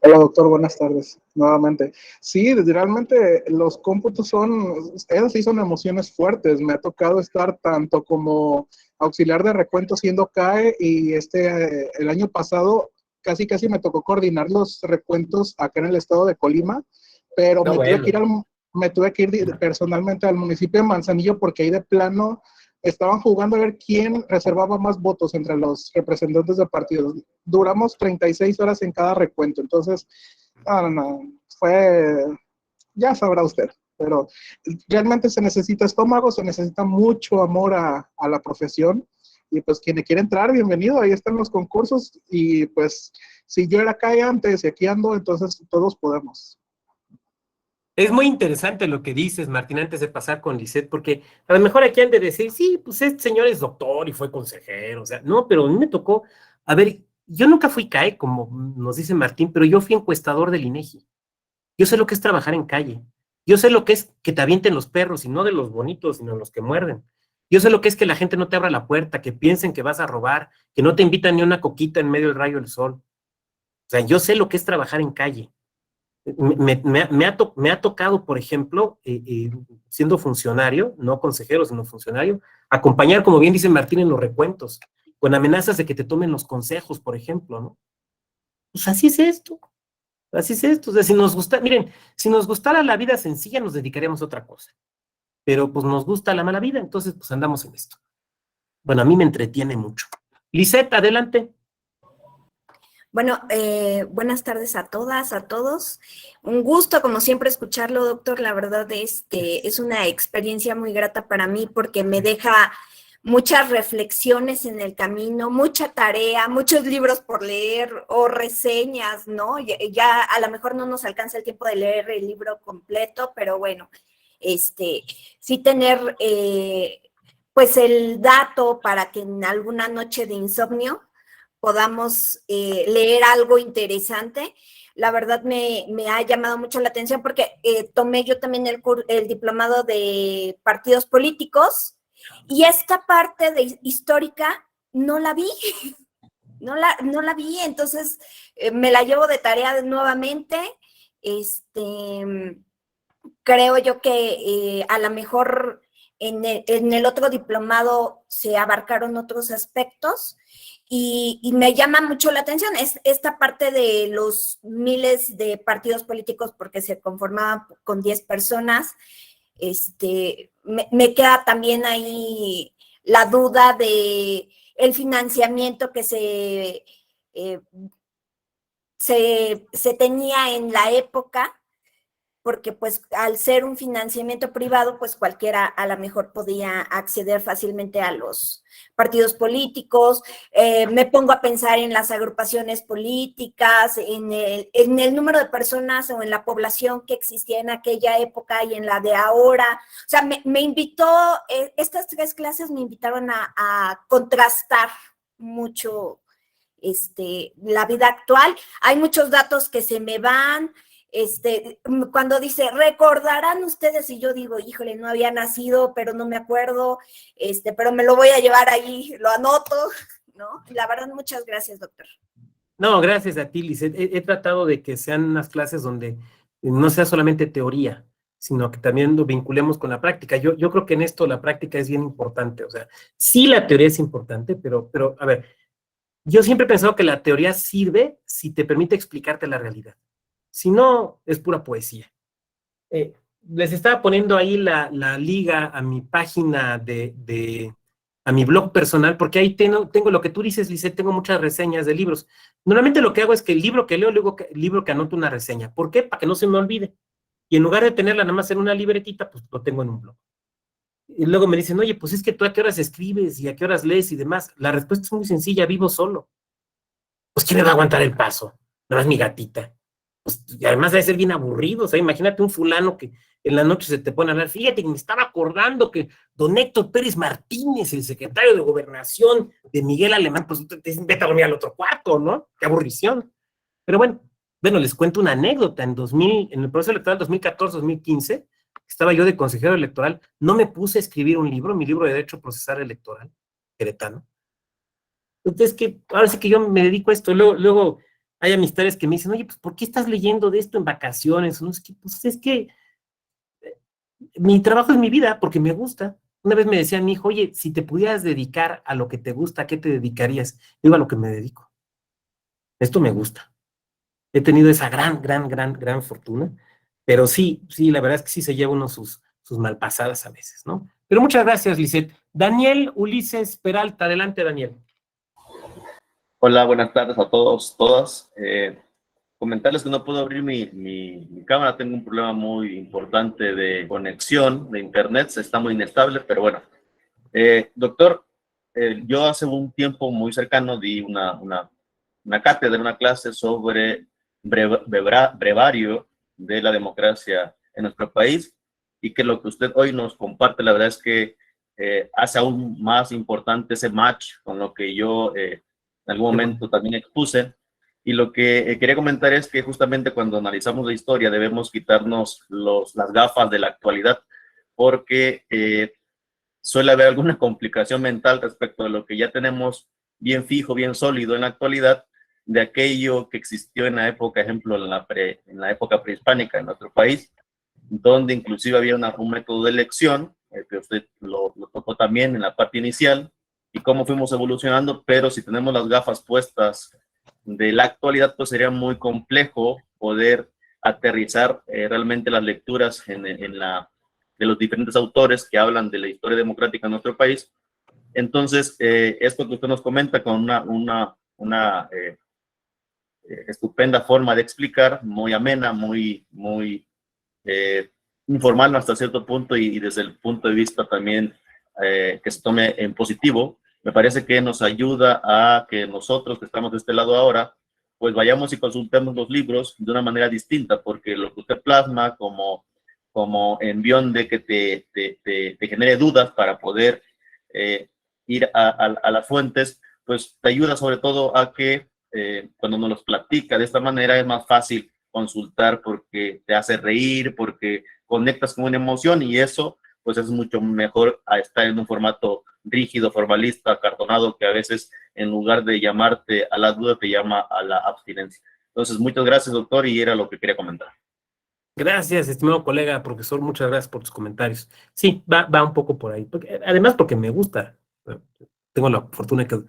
Hola doctor, buenas tardes, nuevamente. Sí, realmente los cómputos esas sí son emociones fuertes. Me ha tocado estar tanto como auxiliar de recuento siendo CAE y el año pasado casi me tocó coordinar los recuentos acá en el estado de Colima, pero No, bueno. me tuve que ir personalmente al municipio de Manzanillo porque ahí de plano estaban jugando a ver quién reservaba más votos entre los representantes de partidos. Duramos 36 horas en cada recuento, entonces, no, ya sabrá usted, pero realmente se necesita estómago, se necesita mucho amor a la profesión, y pues quien quiere entrar, bienvenido, ahí están los concursos, y pues si yo era acá antes y aquí ando, entonces todos podemos. Es muy interesante lo que dices, Martín, antes de pasar con Lisette, porque a lo mejor aquí han de decir, sí, pues este señor es doctor y fue consejero, o sea, no, pero a mí me tocó, a ver, yo nunca fui CAE, como nos dice Martín, pero yo fui encuestador del INEGI. Yo sé lo que es trabajar en calle. Yo sé lo que es que te avienten los perros, y no de los bonitos, sino los que muerden. Yo sé lo que es que la gente no te abra la puerta, que piensen que vas a robar, que no te invitan ni una coquita en medio del rayo del sol. O sea, yo sé lo que es trabajar en calle. Me ha tocado, por ejemplo, siendo funcionario, no consejero, sino funcionario, acompañar, como bien dice Martín, en los recuentos, con amenazas de que te tomen los consejos, por ejemplo, ¿no? Pues así es esto. Así es esto. O sea, si nos gusta, miren, si nos gustara la vida sencilla, nos dedicaríamos a otra cosa. Pero pues nos gusta la mala vida, entonces pues andamos en esto. Bueno, a mí me entretiene mucho. Lisette, adelante. Bueno, buenas tardes a todas, a todos. Un gusto, como siempre, escucharlo, doctor. La verdad, es una experiencia muy grata para mí porque me deja muchas reflexiones en el camino, mucha tarea, muchos libros por leer o reseñas, ¿no? Ya a lo mejor no nos alcanza el tiempo de leer el libro completo, pero bueno, sí tener, pues, el dato para que en alguna noche de insomnio podamos leer algo interesante. La verdad me ha llamado mucho la atención porque tomé yo también el diplomado de partidos políticos y esta parte histórica no la vi, no la vi, entonces me la llevo de tarea nuevamente. Creo yo que a lo mejor en el otro diplomado se abarcaron otros aspectos y me llama mucho la atención esta parte de los miles de partidos políticos porque se conformaban con 10 personas. Me queda también ahí la duda de el financiamiento que se tenía en la época, porque pues al ser un financiamiento privado, pues cualquiera a lo mejor podía acceder fácilmente a los partidos políticos. Me pongo a pensar en las agrupaciones políticas, en el número de personas o en la población que existía en aquella época y en la de ahora. O sea, me invitó, estas 3 clases me invitaron a contrastar mucho la vida actual. Hay muchos datos que se me van. Cuando dice, recordarán ustedes, y yo digo, híjole, no había nacido, pero no me acuerdo, pero me lo voy a llevar ahí, lo anoto, ¿no? La verdad, muchas gracias, doctor. No, gracias a ti, Lisette. He tratado de que sean unas clases donde no sea solamente teoría, sino que también lo vinculemos con la práctica. Yo creo que en esto la práctica es bien importante. O sea, sí la teoría es importante, pero a ver, yo siempre he pensado que la teoría sirve si te permite explicarte la realidad. Si no, es pura poesía. Les estaba poniendo ahí la liga a mi página a mi blog personal, porque ahí tengo lo que tú dices, Lisette, tengo muchas reseñas de libros. Normalmente lo que hago es que el libro que leo, luego el libro que anoto una reseña. ¿Por qué? Para que no se me olvide. Y en lugar de tenerla nada más en una libretita, pues lo tengo en un blog. Y luego me dicen, oye, pues es que tú a qué horas escribes y a qué horas lees y demás. La respuesta es muy sencilla, vivo solo. Pues ¿quién me va a aguantar el paso? No es mi gatita. Pues, y además debe ser bien aburrido. O sea, imagínate un fulano que en la noche se te pone a hablar. Fíjate que me estaba acordando que don Héctor Pérez Martínez, el secretario de Gobernación de Miguel Alemán, pues te dicen, vete a dormir al otro cuarto, ¿no? Qué aburrición. Pero bueno, les cuento una anécdota. En el proceso electoral 2014-2015, estaba yo de consejero electoral, no me puse a escribir un libro, mi libro de Derecho Procesal Electoral, queretano. Entonces, que ahora sí que yo me dedico a esto. Luego hay amistades que me dicen, oye, pues, ¿por qué estás leyendo de esto en vacaciones? No, es que mi trabajo es mi vida porque me gusta. Una vez me decía mi hijo, oye, si te pudieras dedicar a lo que te gusta, ¿a qué te dedicarías? Digo, a lo que me dedico. Esto me gusta. He tenido esa gran fortuna, pero sí, la verdad es que sí se lleva uno sus malpasadas a veces, ¿no? Pero muchas gracias, Lisette. Daniel Ulises Peralta, adelante, Daniel. Hola, buenas tardes a todos, todas. Comentarles que no puedo abrir mi cámara, tengo un problema muy importante de conexión de internet, está muy inestable, pero bueno. Doctor, yo hace un tiempo muy cercano di una cátedra, una clase sobre brevario de la democracia en nuestro país, y que lo que usted hoy nos comparte, la verdad es que hace aún más importante ese match con lo que yo en algún momento también expuse. Y lo que quería comentar es que justamente cuando analizamos la historia debemos quitarnos las gafas de la actualidad, porque suele haber alguna complicación mental respecto a lo que ya tenemos bien fijo, bien sólido en la actualidad, de aquello que existió en la época, ejemplo, en la época prehispánica en nuestro país, donde inclusive había un método de elección, que usted lo tocó también en la parte inicial, y cómo fuimos evolucionando, pero si tenemos las gafas puestas de la actualidad, pues sería muy complejo poder aterrizar realmente las lecturas de los diferentes autores que hablan de la historia democrática en nuestro país. Entonces, esto que usted nos comenta con una estupenda forma de explicar, muy amena, muy informal hasta cierto punto, y desde el punto de vista también que se tome en positivo, me parece que nos ayuda a que nosotros que estamos de este lado ahora, pues vayamos y consultemos los libros de una manera distinta, porque lo que usted plasma como envión de que te genere dudas para poder ir a las fuentes, pues te ayuda sobre todo a que cuando nos los platica de esta manera es más fácil consultar, porque te hace reír, porque conectas con una emoción, y eso pues es mucho mejor a estar en un formato rígido, formalista, acartonado, que a veces en lugar de llamarte a la duda te llama a la abstinencia. Entonces, muchas gracias, doctor, y era lo que quería comentar. Gracias, estimado colega, profesor, muchas gracias por tus comentarios. Sí, va un poco por ahí, además porque me gusta. Tengo la fortuna que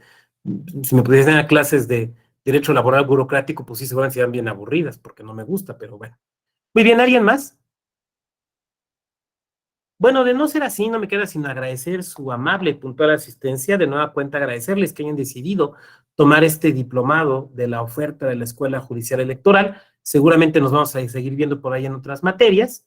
si me pudiesen dar clases de derecho laboral burocrático, pues sí, seguramente serían bien aburridas, porque no me gusta, pero bueno. Muy bien, ¿alguien más? Bueno, de no ser así, no me queda sino agradecer su amable y puntual asistencia. De nueva cuenta, agradecerles que hayan decidido tomar este diplomado de la oferta de la Escuela Judicial Electoral. Seguramente nos vamos a seguir viendo por ahí en otras materias.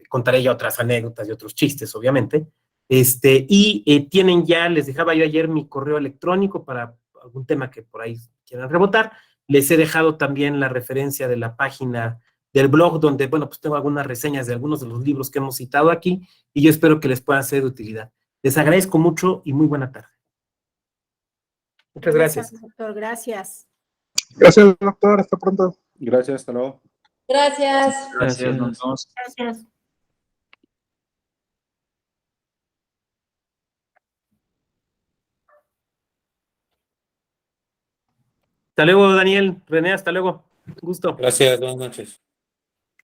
Contaré ya otras anécdotas y otros chistes, obviamente. Tienen ya, les dejaba yo ayer mi correo electrónico para algún tema que por ahí quieran rebotar. Les he dejado también la referencia de la página del blog, donde, bueno, pues tengo algunas reseñas de algunos de los libros que hemos citado aquí, y yo espero que les puedan ser de utilidad. Les agradezco mucho y muy buena tarde. Muchas gracias. Doctor, gracias. Gracias, doctor. Hasta pronto. Gracias, hasta luego. Gracias. Gracias, nos vemos. Gracias. Hasta luego, Daniel. René, hasta luego. Un gusto. Gracias, buenas noches.